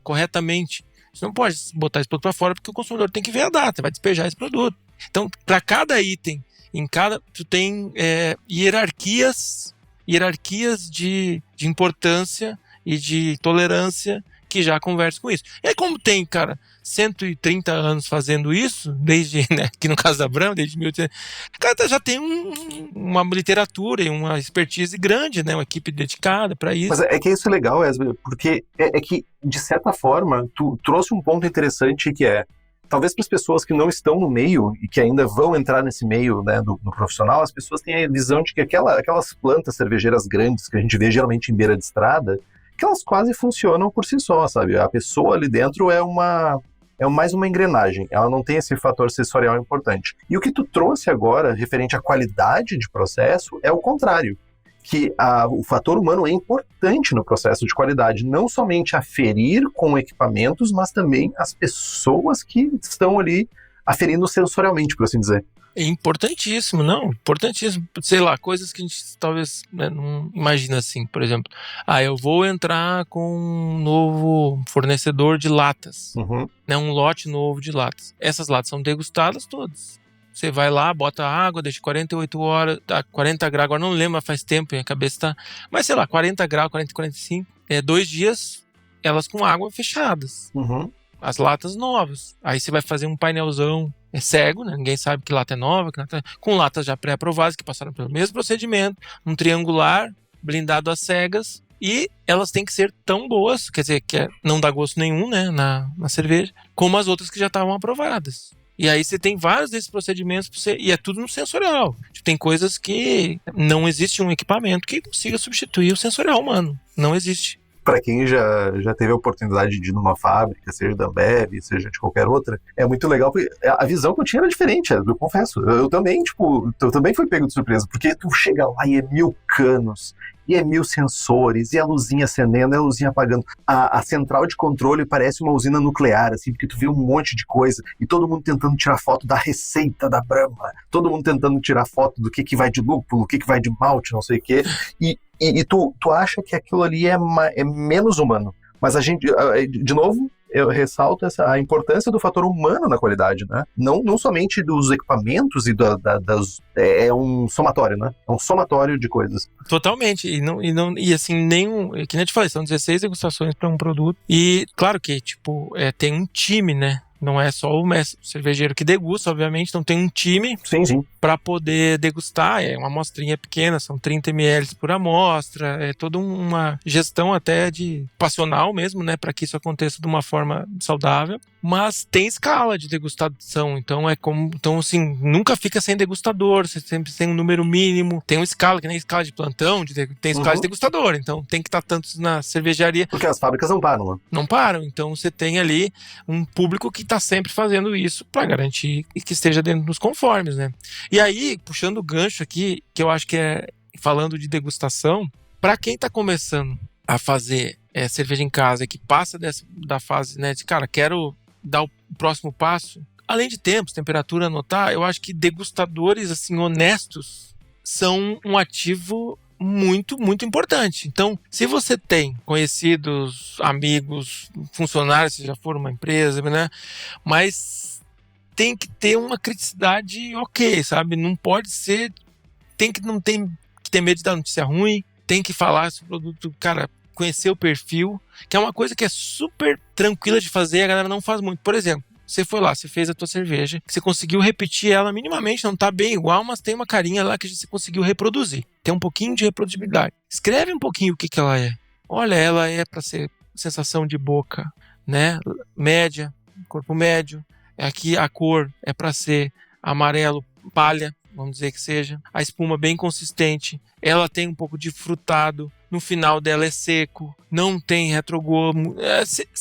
Speaker 4: corretamente. Você não pode botar esse produto para fora porque o consumidor tem que ver a data, vai despejar esse produto. Então, para cada item, tu tem hierarquias de importância e de tolerância que já conversam com isso. E aí, como tem, 130 anos fazendo isso, desde, né, aqui no caso da Brahma, desde 1800, já tem uma literatura e uma expertise grande, né, uma equipe dedicada para isso.
Speaker 3: Mas é que isso é legal, Wesley, porque é que, de certa forma, tu trouxe um ponto interessante que é, talvez para as pessoas que não estão no meio e que ainda vão entrar nesse meio, né, do profissional, as pessoas têm a visão de que aquelas plantas cervejeiras grandes que a gente vê geralmente em beira de estrada, que elas quase funcionam por si só, sabe? A pessoa ali dentro é mais uma engrenagem, ela não tem esse fator sensorial importante. E o que tu trouxe agora, referente à qualidade de processo, é o contrário. Que o fator humano é importante no processo de qualidade, não somente aferir com equipamentos, mas também as pessoas que estão ali aferindo sensorialmente, por assim dizer.
Speaker 4: É importantíssimo, importantíssimo. Sei lá, coisas que a gente talvez, né, não imagina assim, por exemplo. Eu vou entrar com um novo fornecedor de latas, né, um lote novo de latas. Essas latas são degustadas todas. Você vai lá, bota água, deixa 48 horas, 40 graus, agora não lembro, mas faz tempo, a cabeça tá... Mas sei lá, 40 graus, 40, 45, 2 dias, elas com água fechadas. As latas novas. Aí você vai fazer um painelzão cego, né? Ninguém sabe que lata é nova, com latas já pré-aprovadas, que passaram pelo mesmo procedimento, um triangular, blindado às cegas, e elas têm que ser tão boas, quer dizer, que não dá gosto nenhum, né, na cerveja, como as outras que já estavam aprovadas. E aí você tem vários desses procedimentos e é tudo no sensorial. Tem coisas que não existe um equipamento que consiga substituir o sensorial humano. Não existe.
Speaker 3: Para quem já teve a oportunidade de ir numa fábrica, seja da Ambev, seja de qualquer outra, é muito legal, porque a visão que eu tinha era diferente, eu confesso. Eu também fui pego de surpresa, porque tu chega lá e é 1000 canos, e é 1000 sensores, e a luzinha acendendo, e a luzinha apagando. A central de controle parece uma usina nuclear, assim, porque tu vê um monte de coisa, e todo mundo tentando tirar foto da receita da Brahma, todo mundo tentando tirar foto do que vai de lúpulo, o que vai de malte, não sei o quê, e tu acha que aquilo ali é menos humano. Mas a gente, de novo, eu ressalto a importância do fator humano na qualidade, né? Não somente dos equipamentos é um somatório, né? É um somatório de coisas.
Speaker 4: Totalmente. E assim, que nem eu te falei, são 16 degustações para um produto. E claro que, tem um time, né? Não é só o mestre cervejeiro que degusta, obviamente, então tem um time
Speaker 3: Sim.
Speaker 4: para poder degustar. É uma amostrinha pequena, são 30 ml por amostra, é toda uma gestão até de passional mesmo, né, para que isso aconteça de uma forma saudável. Mas tem escala de degustação, então assim, nunca fica sem degustador, você sempre tem um número mínimo, tem uma escala, que nem escala de plantão, tem escala de degustador, então tem que estar tantos na cervejaria.
Speaker 3: Porque as fábricas não param, né?
Speaker 4: Não param, então você tem ali um público que está sempre fazendo isso para garantir que esteja dentro dos conformes, né? E aí, puxando o gancho aqui, que eu acho que é falando de degustação, para quem está começando a fazer cerveja em casa e que passa da fase, né, de cara, quero dar o próximo passo, além de tempos, temperatura, anotar, eu acho que degustadores assim honestos são um ativo muito, muito importante. Então, se você tem conhecidos, amigos, funcionários, se já for uma empresa, né, mas tem que ter uma criticidade ok, sabe? Não pode ser, não tem que ter medo de dar notícia ruim, tem que falar sobre o produto, cara, conhecer o perfil, que é uma coisa que é super tranquila de fazer, a galera não faz muito. Por exemplo, você foi lá, você fez a tua cerveja, você conseguiu repetir ela minimamente, não tá bem igual, mas tem uma carinha lá que você conseguiu reproduzir. Tem um pouquinho de reprodutibilidade. Escreve um pouquinho o que ela é. Olha, ela é para ser sensação de boca, né? Média, corpo médio. Aqui a cor é para ser amarelo palha, vamos dizer que seja. A espuma bem consistente. Ela tem um pouco de frutado. No final dela é seco. Não tem retrogomo.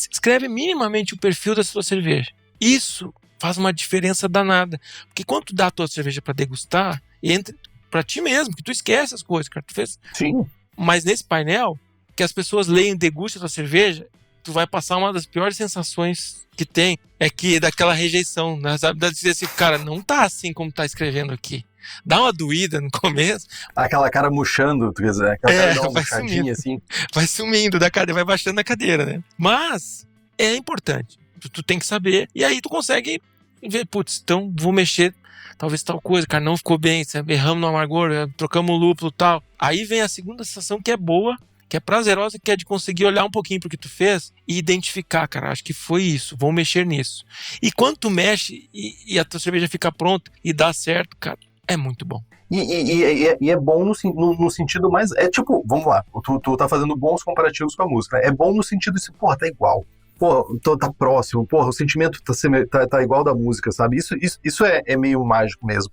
Speaker 4: Escreve minimamente o perfil da sua cerveja. Isso faz uma diferença danada. Porque quando tu dá a tua cerveja para degustar, entra para ti mesmo, que tu esquece as coisas, cara. Tu fez.
Speaker 3: Sim.
Speaker 4: Mas nesse painel, que as pessoas leem e degustam a tua cerveja, tu vai passar uma das piores sensações que tem, é que daquela rejeição, né? Sabe? Da dizer assim, cara, não tá assim como tá escrevendo aqui. Dá uma doída no começo.
Speaker 3: Aquela cara murchando, tu quer dizer, aquela cara dá uma
Speaker 4: vai
Speaker 3: murchadinha
Speaker 4: sumindo.
Speaker 3: assim.
Speaker 4: Vai sumindo da cadeira, vai baixando da cadeira, né? Mas é importante. Tu tem que saber. E aí tu consegue ver, putz, então vou mexer, talvez tal coisa, cara, não ficou bem, erramos no amargor, trocamos o lúpulo e tal. Aí vem a segunda sensação que é boa, que é prazerosa, que é de conseguir olhar um pouquinho pro que tu fez e identificar, cara, acho que foi isso, vou mexer nisso. E quando tu mexe e a tua cerveja fica pronta e dá certo, cara, é muito bom.
Speaker 3: E é bom no sentido mais... É tipo, vamos lá, tu tá fazendo bons comparativos com a música, né? É bom no sentido de, porra, tá igual. Porra, tá próximo, porra, o sentimento tá igual da música, sabe? Isso é meio mágico mesmo.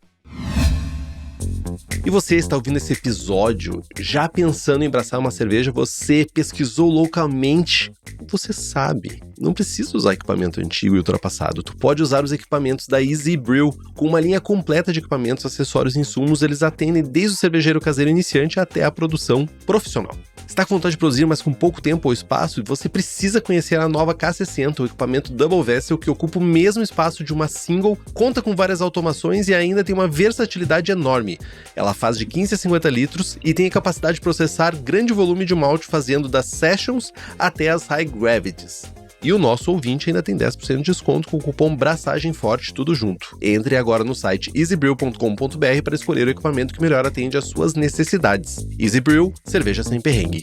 Speaker 2: E você está ouvindo esse episódio já pensando em abraçar uma cerveja, você pesquisou loucamente, você sabe, não precisa usar equipamento antigo e ultrapassado, tu pode usar os equipamentos da Easy Brew, com uma linha completa de equipamentos, acessórios e insumos, eles atendem desde o cervejeiro caseiro iniciante até a produção profissional. Está com vontade de produzir, mas com pouco tempo ou espaço, você precisa conhecer a nova K60, o equipamento Double Vessel que ocupa o mesmo espaço de uma single, conta com várias automações e ainda tem uma versatilidade enorme. Ela faz de 15 a 50 litros e tem a capacidade de processar grande volume de malte, fazendo das Sessions até as High Gravities. E o nosso ouvinte ainda tem 10% de desconto com o cupom Braçagem Forte, tudo junto. Entre agora no site easybrew.com.br para escolher o equipamento que melhor atende às suas necessidades. Easy Brew, cerveja sem perrengue.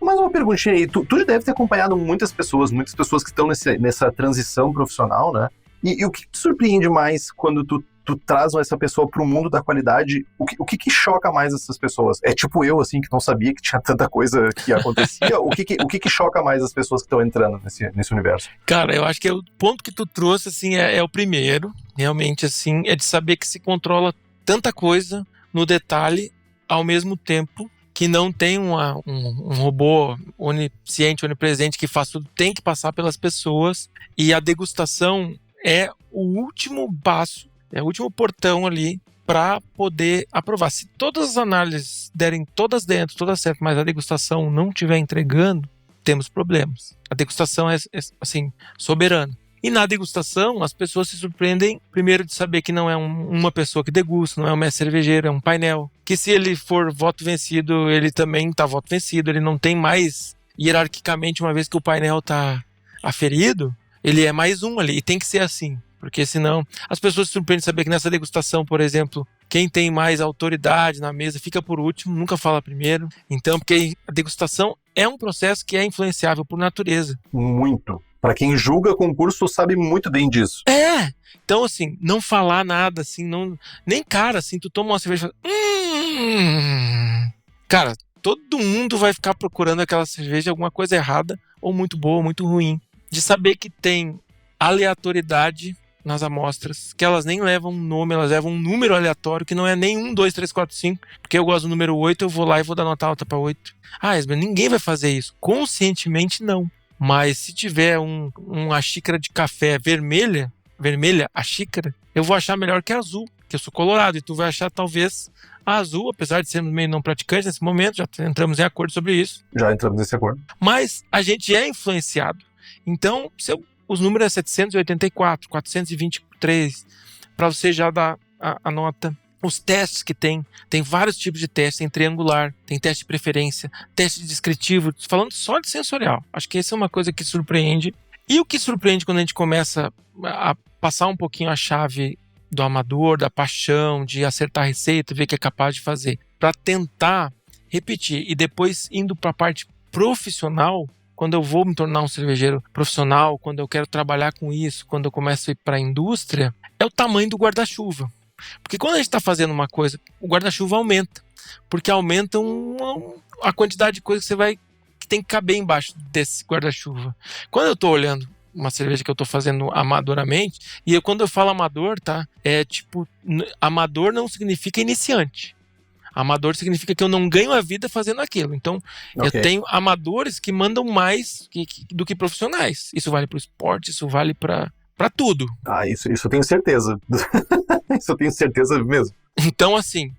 Speaker 3: Mais uma perguntinha aí, tu já deve ter acompanhado muitas pessoas que estão nessa transição profissional, né? E o que te surpreende mais quando tu traz essa pessoa pro mundo da qualidade? O que choca mais essas pessoas? É tipo eu, assim, que não sabia que tinha tanta coisa que acontecia? O que choca mais as pessoas que estão entrando nesse universo?
Speaker 4: Cara, eu acho que o ponto que tu trouxe, assim, é o primeiro. Realmente, assim, é de saber que se controla tanta coisa no detalhe ao mesmo tempo, que não tem um robô onisciente, onipresente que faz tudo, tem que passar pelas pessoas, e a degustação é o último passo, é o último portão ali para poder aprovar. Se todas as análises derem todas dentro, todas certo, mas a degustação não estiver entregando, temos problemas. A degustação é assim, soberana. E na degustação, as pessoas se surpreendem, primeiro, de saber que não é uma pessoa que degusta, não é um mestre cervejeiro, é um painel. Que se ele for voto vencido, ele também está voto vencido, ele não tem mais, hierarquicamente, uma vez que o painel está aferido, ele é mais um ali, e tem que ser assim. Porque senão, as pessoas se surpreendem de saber que nessa degustação, por exemplo, quem tem mais autoridade na mesa fica por último, nunca fala primeiro. Então, porque a degustação é um processo que é influenciável por natureza.
Speaker 3: Muito. Para quem julga concurso, sabe muito bem disso.
Speaker 4: Então, assim, não falar nada, assim, não... Nem, cara, assim, tu toma uma cerveja e fala... Cara, todo mundo vai ficar procurando aquela cerveja, alguma coisa errada, ou muito boa, ou muito ruim. De saber que tem aleatoriedade nas amostras, que elas nem levam um nome, elas levam um número aleatório, que não é nem 1, 2, 3, 4, 5, porque eu gosto do número 8, eu vou lá e vou dar nota alta para 8. Ninguém vai fazer isso. Conscientemente, não. Mas se tiver uma xícara de café vermelha a xícara, eu vou achar melhor que a azul, que eu sou colorado, e tu vai achar talvez a azul, apesar de sermos meio não praticantes nesse momento, já entramos em acordo sobre isso.
Speaker 3: Já entramos nesse acordo.
Speaker 4: Mas a gente é influenciado. Então, os números é 784, 423, para você já dar a nota. Os testes que tem vários tipos de testes, tem triangular, tem teste de preferência, teste descritivo, falando só de sensorial. Acho que essa é uma coisa que surpreende. E o que surpreende quando a gente começa a passar um pouquinho a chave do amador, da paixão, de acertar a receita, ver que é capaz de fazer, para tentar repetir e depois indo para a parte profissional, quando eu vou me tornar um cervejeiro profissional, quando eu quero trabalhar com isso, quando eu começo a ir para a indústria, é o tamanho do guarda-chuva. Porque quando a gente está fazendo uma coisa, o guarda-chuva aumenta, porque aumenta a quantidade de coisa que tem que caber embaixo desse guarda-chuva. Quando eu estou olhando uma cerveja que eu estou fazendo amadoramente, e quando eu falo amador, tá? Amador não significa iniciante. Amador significa que eu não ganho a vida fazendo aquilo. Então, eu tenho amadores que mandam mais do que profissionais. Isso vale para o esporte, isso vale para tudo.
Speaker 3: Isso eu tenho certeza. Isso eu tenho certeza mesmo.
Speaker 4: Então, assim,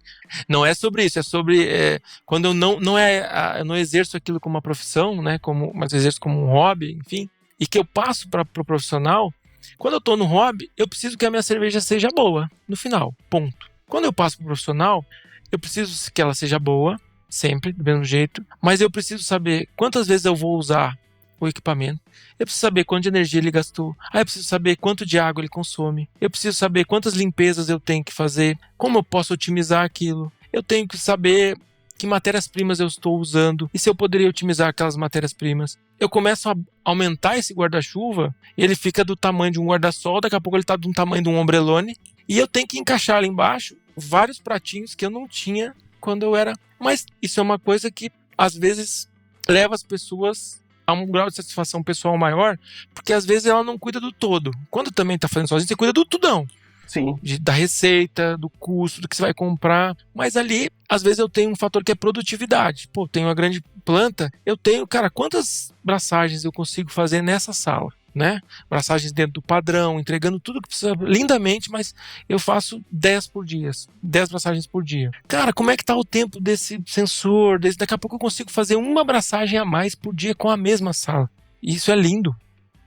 Speaker 4: não é sobre isso, é sobre quando eu não exerço aquilo como uma profissão, né? Mas eu exerço como um hobby, enfim, e que eu passo para o profissional. Quando eu estou no hobby, eu preciso que a minha cerveja seja boa, no final, ponto. Quando eu passo para o profissional, eu preciso que ela seja boa, sempre, do mesmo jeito, mas eu preciso saber quantas vezes eu vou usar o equipamento, eu preciso saber quanto de energia ele gastou, eu preciso saber quanto de água ele consome, eu preciso saber quantas limpezas eu tenho que fazer, como eu posso otimizar aquilo, eu tenho que saber que matérias-primas eu estou usando e se eu poderia otimizar aquelas matérias-primas. Eu começo a aumentar esse guarda-chuva e ele fica do tamanho de um guarda-sol, daqui a pouco ele está do tamanho de um ombrelone e eu tenho que encaixar ali embaixo vários pratinhos que eu não tinha quando eu era... Mas isso é uma coisa que às vezes leva as pessoas a um grau de satisfação pessoal maior, porque às vezes ela não cuida do todo. Quando também está fazendo sozinho, você cuida do tudão.
Speaker 3: Sim.
Speaker 4: Da receita, do custo, do que você vai comprar. Mas ali, às vezes eu tenho um fator que é produtividade. Pô, tenho uma grande planta, eu tenho, cara, quantas braçagens eu consigo fazer nessa sala, né? Braçagens dentro do padrão, entregando tudo que precisa lindamente, mas eu faço 10 por dia, 10 braçagens por dia. Cara, como é que tá o tempo desse sensor? Daqui a pouco eu consigo fazer uma braçagem a mais por dia com a mesma sala. E isso é lindo,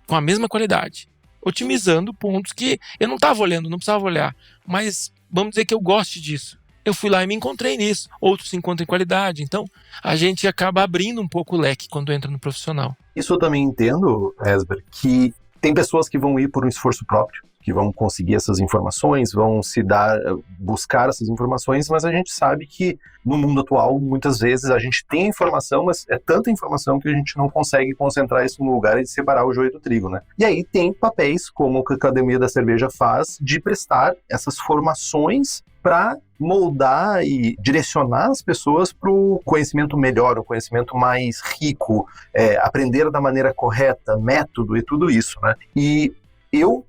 Speaker 4: com a mesma qualidade. Otimizando pontos que eu não estava olhando, não precisava olhar, mas vamos dizer que eu goste disso. Eu fui lá e me encontrei nisso. Outros se encontram em qualidade. Então, a gente acaba abrindo um pouco o leque quando entra no profissional.
Speaker 3: Isso eu também entendo, Esber, que tem pessoas que vão ir por um esforço próprio, que vão conseguir essas informações, vão buscar essas informações, mas a gente sabe que no mundo atual, muitas vezes a gente tem informação, mas é tanta informação que a gente não consegue concentrar isso no lugar e separar o joio do trigo, né? E aí tem papéis, como a Academia da Cerveja faz, de prestar essas formações para moldar e direcionar as pessoas para o conhecimento melhor, o conhecimento mais rico, aprender da maneira correta, método e tudo isso, né? E eu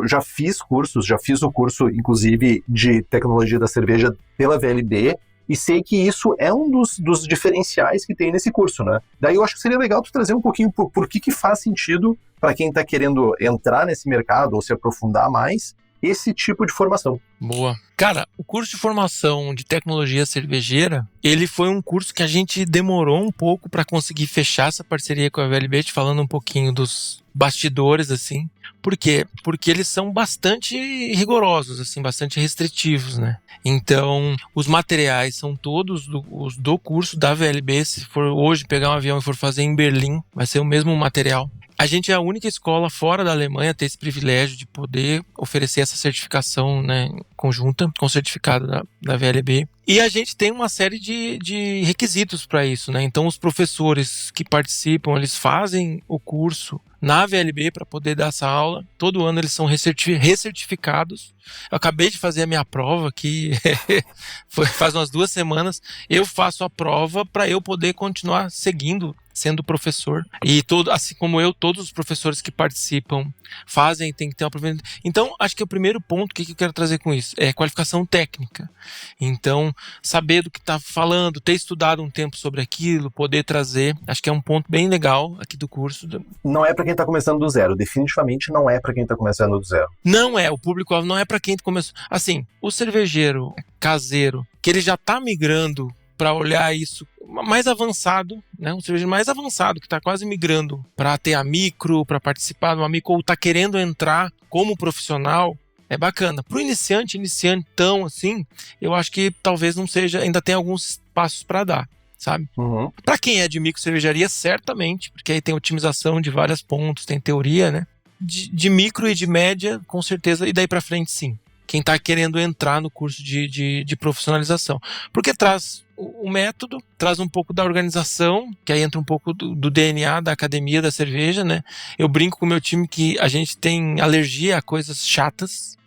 Speaker 3: já fiz o curso, inclusive, de tecnologia da cerveja pela VLB, e sei que isso é um dos diferenciais que tem nesse curso, né? Daí eu acho que seria legal tu trazer um pouquinho por que faz sentido para quem está querendo entrar nesse mercado ou se aprofundar mais, esse tipo de formação.
Speaker 4: Boa. Cara, o curso de formação de tecnologia cervejeira, ele foi um curso que a gente demorou um pouco para conseguir fechar essa parceria com a VLB, falando um pouquinho dos bastidores, assim. Por quê? Porque eles são bastante rigorosos, assim, bastante restritivos, né? Então, os materiais são todos os do curso da VLB. Se for hoje pegar um avião e for fazer em Berlim, vai ser o mesmo material. A gente é a única escola fora da Alemanha a ter esse privilégio de poder oferecer essa certificação, né, conjunta, com certificado da VLB. E a gente tem uma série de requisitos para isso, né? Então, os professores que participam, eles fazem o curso na VLB para poder dar essa aula. Todo ano eles são recertificados. Eu acabei de fazer a minha prova aqui, faz umas 2 semanas. Eu faço a prova para eu poder continuar seguindo sendo professor. E assim como eu, todos os professores que participam fazem, tem que ter uma prova. Então, acho que o primeiro ponto, o que eu quero trazer com isso? É qualificação técnica. Então, saber do que está falando, ter estudado um tempo sobre aquilo, poder trazer, acho que é um ponto bem legal aqui do curso.
Speaker 3: Não é para quem está começando do zero, definitivamente não é para quem está começando do zero.
Speaker 4: Não é, o público-alvo não é para quem começou. Assim, o cervejeiro caseiro, que ele já está migrando para olhar isso mais avançado, né? Um cervejeiro mais avançado, que está quase migrando para ter a micro, para participar de uma micro, ou está querendo entrar como profissional, é bacana. Para o iniciantão, assim, eu acho que talvez não seja, ainda tem alguns passos para dar, sabe?
Speaker 3: Uhum.
Speaker 4: Para quem é de micro cervejaria, certamente, porque aí tem otimização de vários pontos, tem teoria, né? De micro e de média, com certeza, e daí para frente, sim. Quem está querendo entrar no curso de profissionalização. Porque traz o método, traz um pouco da organização, que aí entra um pouco do DNA da academia da cerveja, né? Eu brinco com o meu time que a gente tem alergia a coisas chatas,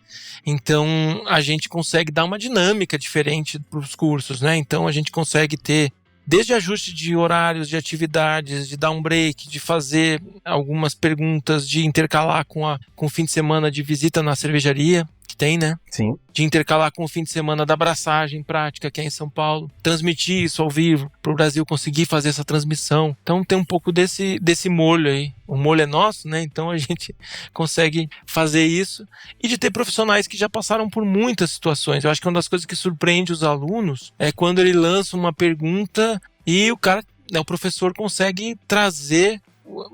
Speaker 4: então a gente consegue dar uma dinâmica diferente para os cursos, né? Então a gente consegue ter desde ajuste de horários, de atividades, de dar um break, de fazer algumas perguntas, de intercalar com o fim de semana de visita na cervejaria, que tem, né?
Speaker 3: Sim.
Speaker 4: De intercalar com o fim de semana da abraçagem prática, que é em São Paulo. Transmitir isso ao vivo, para o Brasil conseguir fazer essa transmissão. Então tem um pouco desse molho aí. O molho é nosso, né? Então a gente consegue fazer isso. E de ter profissionais que já passaram por muitas situações. Eu acho que uma das coisas que surpreende os alunos é quando ele lança uma pergunta e o cara, né, o professor consegue trazer,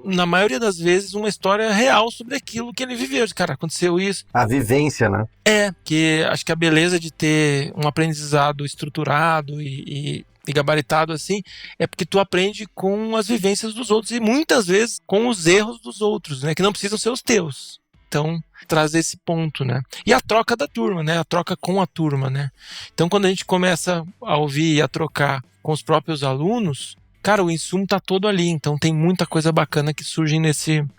Speaker 4: na maioria das vezes, uma história real sobre aquilo que ele viveu. Cara, aconteceu isso.
Speaker 3: A vivência, né?
Speaker 4: Porque acho que a beleza de ter um aprendizado estruturado e gabaritado assim, é porque tu aprende com as vivências dos outros e muitas vezes com os erros dos outros, né? Que não precisam ser os teus. Então, trazer esse ponto, né? E a troca da turma, né? A troca com a turma, né? Então, quando a gente começa a ouvir e a trocar com os próprios alunos, cara, o insumo tá todo ali. Então, tem muita coisa bacana que surge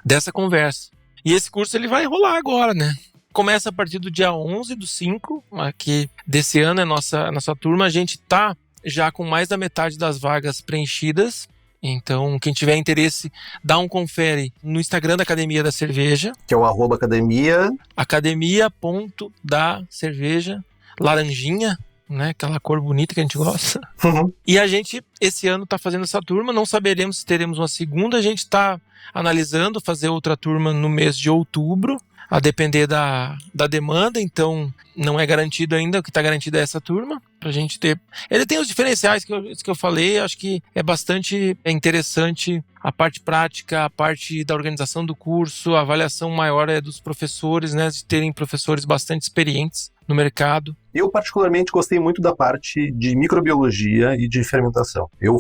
Speaker 4: dessa conversa. E esse curso, ele vai rolar agora, né? Começa a partir do dia 11/5, aqui desse ano, é nossa turma. A gente tá já com mais da metade das vagas preenchidas. Então, quem tiver interesse, dá um confere no Instagram da Academia da Cerveja.
Speaker 3: Que é o @academia.
Speaker 4: Academia.da-cerveja, laranjinha, né? Aquela cor bonita que a gente gosta.
Speaker 3: Uhum.
Speaker 4: E a gente, esse ano, está fazendo essa turma. Não saberemos se teremos uma segunda. A gente está analisando fazer outra turma no mês de outubro, a depender da demanda. Então, não é garantido ainda. O que está garantido é essa turma, pra gente ter. Ele tem os diferenciais que eu falei. Acho que é bastante interessante a parte prática, a parte da organização do curso, a avaliação maior é dos professores, né? De terem professores bastante experientes no mercado.
Speaker 3: Eu particularmente gostei muito da parte de microbiologia e de fermentação. Eu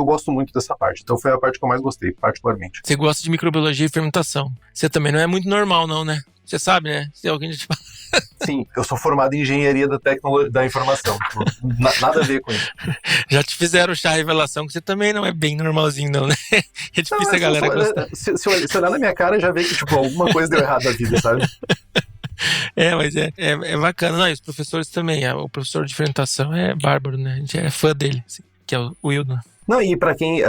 Speaker 3: gosto muito dessa parte, então foi a parte que eu mais gostei, particularmente.
Speaker 4: Você gosta de microbiologia e fermentação. Você também não é muito normal, não, né? Você sabe, né? Se alguém já te fala.
Speaker 3: Sim, eu sou formado em engenharia da informação. Nada a ver com isso.
Speaker 4: Já te fizeram chá revelação que você também não é bem normalzinho, não, né? É difícil a galera gostar.
Speaker 3: Se olhar na minha cara, já vê que tipo, alguma coisa deu errado na vida, sabe?
Speaker 4: Mas é bacana. Não, e os professores também. O professor de fermentação é bárbaro, né? A gente é fã dele, assim, que é o Wildo.
Speaker 3: Não, e para quem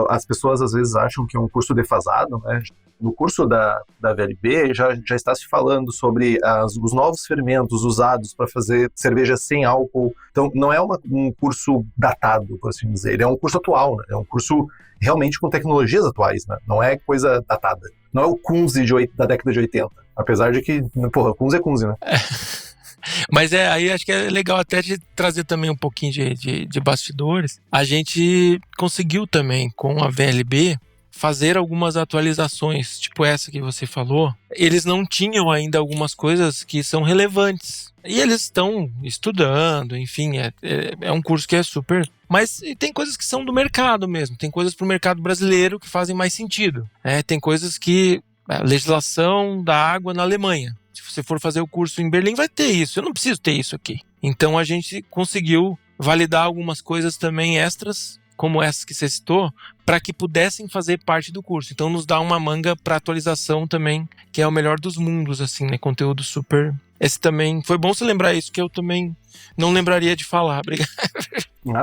Speaker 3: as pessoas às vezes acham que é um curso defasado, né? No curso da VLB já está se falando sobre os novos fermentos usados para fazer cerveja sem álcool. Então não é um curso datado, por assim dizer. Ele é um curso atual, né? É um curso realmente com tecnologias atuais, né? Não é coisa datada. Não é o Kunze da década de 80. Apesar de que, porra, Kunze é Kunze, né?
Speaker 4: Mas aí acho que é legal até de trazer também um pouquinho de bastidores. A gente conseguiu também, com a VLB, fazer algumas atualizações, tipo essa que você falou. Eles não tinham ainda algumas coisas que são relevantes. E eles estão estudando, enfim, é um curso que é super... Mas tem coisas que são do mercado mesmo, tem coisas para o mercado brasileiro que fazem mais sentido. Tem coisas que... A legislação da água na Alemanha. Se você for fazer o curso em Berlim, vai ter isso. Eu não preciso ter isso aqui. Então a gente conseguiu validar algumas coisas também extras, como essas que você citou, para que pudessem fazer parte do curso. Então nos dá uma manga para atualização também, que é o melhor dos mundos, assim, né? Conteúdo super... Esse também... Foi bom você lembrar isso, que eu também não lembraria de falar. Obrigado.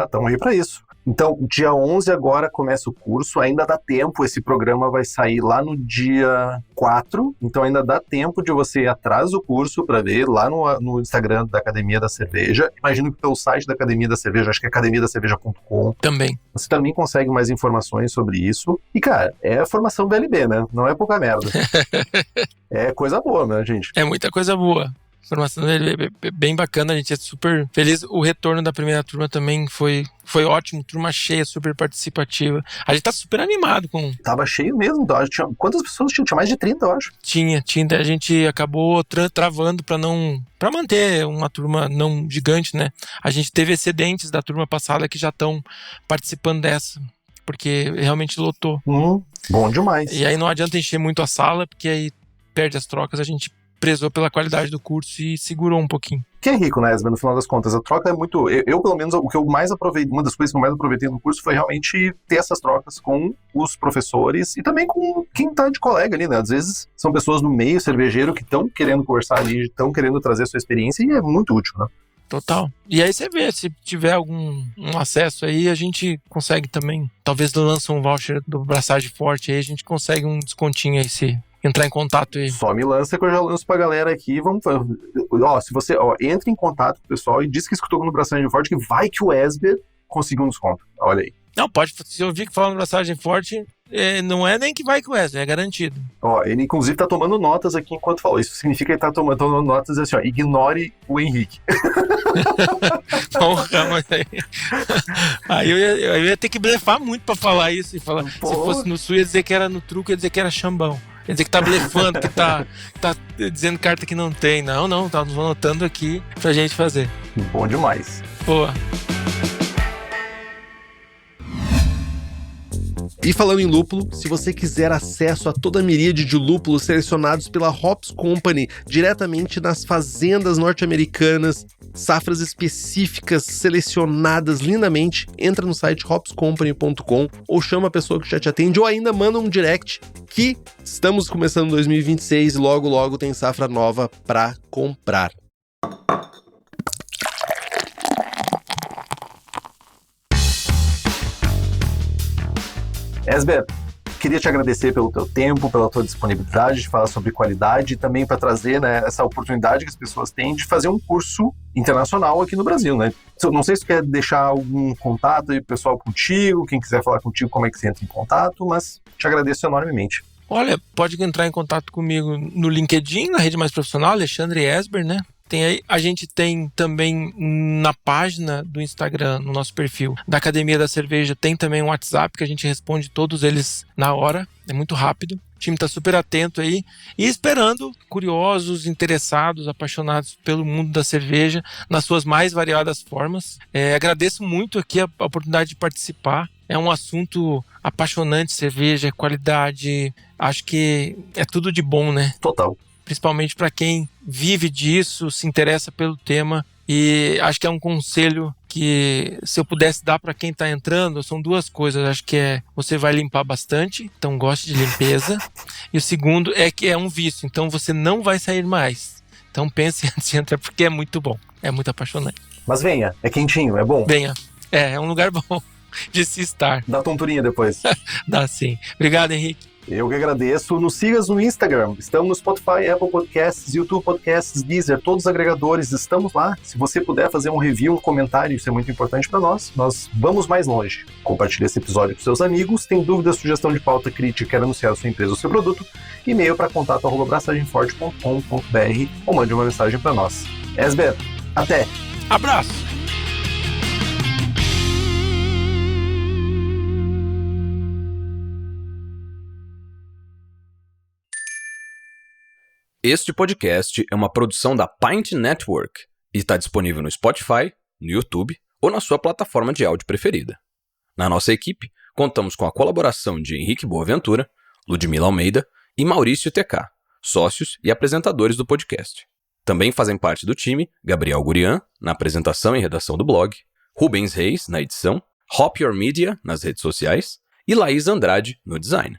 Speaker 3: Estamos aí para isso. Então, dia 11 agora começa o curso, ainda dá tempo, esse programa vai sair lá no dia 4, então ainda dá tempo de você ir atrás do curso para ver lá no Instagram da Academia da Cerveja. Imagino que pelo site da Academia da Cerveja, acho que é academiadacerveja.com.
Speaker 4: Também.
Speaker 3: Você também consegue mais informações sobre isso. E, cara, é a formação VLB, né? Não é pouca merda. É coisa boa, né, gente?
Speaker 4: É muita coisa boa. A formação dele é bem bacana, a gente é super feliz. O retorno da primeira turma também foi ótimo, turma cheia, super participativa. A gente tá super animado com...
Speaker 3: Tava cheio mesmo, quantas pessoas tinha? Tinha mais de 30, eu acho.
Speaker 4: Tinha, a gente acabou travando para manter uma turma não gigante, né? A gente teve excedentes da turma passada que já estão participando dessa, porque realmente lotou.
Speaker 3: Bom demais.
Speaker 4: E aí não adianta encher muito a sala, porque aí perde as trocas, a gente prezou pela qualidade do curso e segurou um pouquinho.
Speaker 3: Que é rico, né, Esben? No final das contas, a troca é muito... Eu, pelo menos, o que eu mais aproveitei, uma das coisas que eu mais aproveitei no curso foi realmente ter essas trocas com os professores e também com quem tá de colega ali, né? Às vezes são pessoas no meio cervejeiro que estão querendo conversar ali, estão querendo trazer a sua experiência e é muito útil, né?
Speaker 4: Total. E aí você vê, se tiver algum acesso aí, a gente consegue também, talvez lança um voucher do Braçagem Forte aí, a gente consegue um descontinho aí se entrar em contato aí.
Speaker 3: Só me lança que eu já lanço pra galera aqui. Se você entre em contato com o pessoal e diz que escutou no Braçagem Forte, que vai que o Esben conseguiu um desconto. Olha aí.
Speaker 4: Não, pode, se eu vi que fala no Braçagem Forte, não é nem que vai que o Esben, é garantido.
Speaker 3: Ele inclusive tá tomando notas aqui enquanto falou. Isso significa que ele tá tomando notas assim, ignore o Henrique.
Speaker 4: Porra, mas aí eu ia ter que blefar muito pra falar isso. E falar, se fosse no Sul, ia dizer que era no truque, ia dizer que era chambão. Quer dizer que tá blefando, que tá dizendo carta que não tem. Não, tá anotando aqui pra gente fazer.
Speaker 3: Bom demais.
Speaker 4: Boa.
Speaker 2: E falando em lúpulo, se você quiser acesso a toda a miríade de lúpulos selecionados pela Hops Company diretamente nas fazendas norte-americanas, safras específicas selecionadas lindamente, entra no site hopscompany.com ou chama a pessoa que já te atende ou ainda manda um direct que estamos começando 2026 e logo tem safra nova para comprar.
Speaker 3: Esben, queria te agradecer pelo teu tempo, pela tua disponibilidade de falar sobre qualidade e também para trazer, né, essa oportunidade que as pessoas têm de fazer um curso internacional aqui no Brasil, né? Não sei se tu quer deixar algum contato aí pro pessoal contigo, quem quiser falar contigo, como é que você entra em contato, mas te agradeço enormemente.
Speaker 4: Olha, pode entrar em contato comigo no LinkedIn, na rede mais profissional, Alexandre Esber, né? A gente tem também na página do Instagram, no nosso perfil da Academia da Cerveja, tem também um WhatsApp que a gente responde todos eles na hora, é muito rápido. O time está super atento aí e esperando curiosos, interessados, apaixonados pelo mundo da cerveja nas suas mais variadas formas. Agradeço muito aqui a oportunidade de participar. É um assunto apaixonante, cerveja, qualidade, acho que é tudo de bom, né?
Speaker 3: Total.
Speaker 4: Principalmente para quem vive disso, se interessa pelo tema. E acho que é um conselho que, se eu pudesse dar para quem está entrando, são duas coisas. Acho que você vai limpar bastante, então goste de limpeza. E o segundo é que é um vício, então você não vai sair mais. Então pense antes de entrar, porque é muito bom, é muito apaixonante.
Speaker 3: Mas venha, é quentinho, é bom?
Speaker 4: Venha, é um lugar bom de se estar.
Speaker 3: Dá tonturinha depois.
Speaker 4: Dá sim. Obrigado, Henrique.
Speaker 3: Eu que agradeço. Nos sigas no Instagram. Estamos no Spotify, Apple Podcasts, YouTube Podcasts, Deezer, todos os agregadores. Estamos lá. Se você puder fazer um review, um comentário, isso é muito importante para nós. Nós vamos mais longe. Compartilhe esse episódio com seus amigos. Tem dúvida, sugestão de pauta, crítica, quer anunciar a sua empresa ou seu produto? E-mail para contato@braçagemforte.com.br ou mande uma mensagem para nós. Esben, até!
Speaker 4: Abraço!
Speaker 7: Este podcast é uma produção da Pint Network e está disponível no Spotify, no YouTube ou na sua plataforma de áudio preferida. Na nossa equipe, contamos com a colaboração de Henrique Boaventura, Ludmila Almeida e Maurício TK, sócios e apresentadores do podcast. Também fazem parte do time Gabriel Gurian, na apresentação e redação do blog, Rubens Reis, na edição, Hop Your Media, nas redes sociais, e Laís Andrade, no design.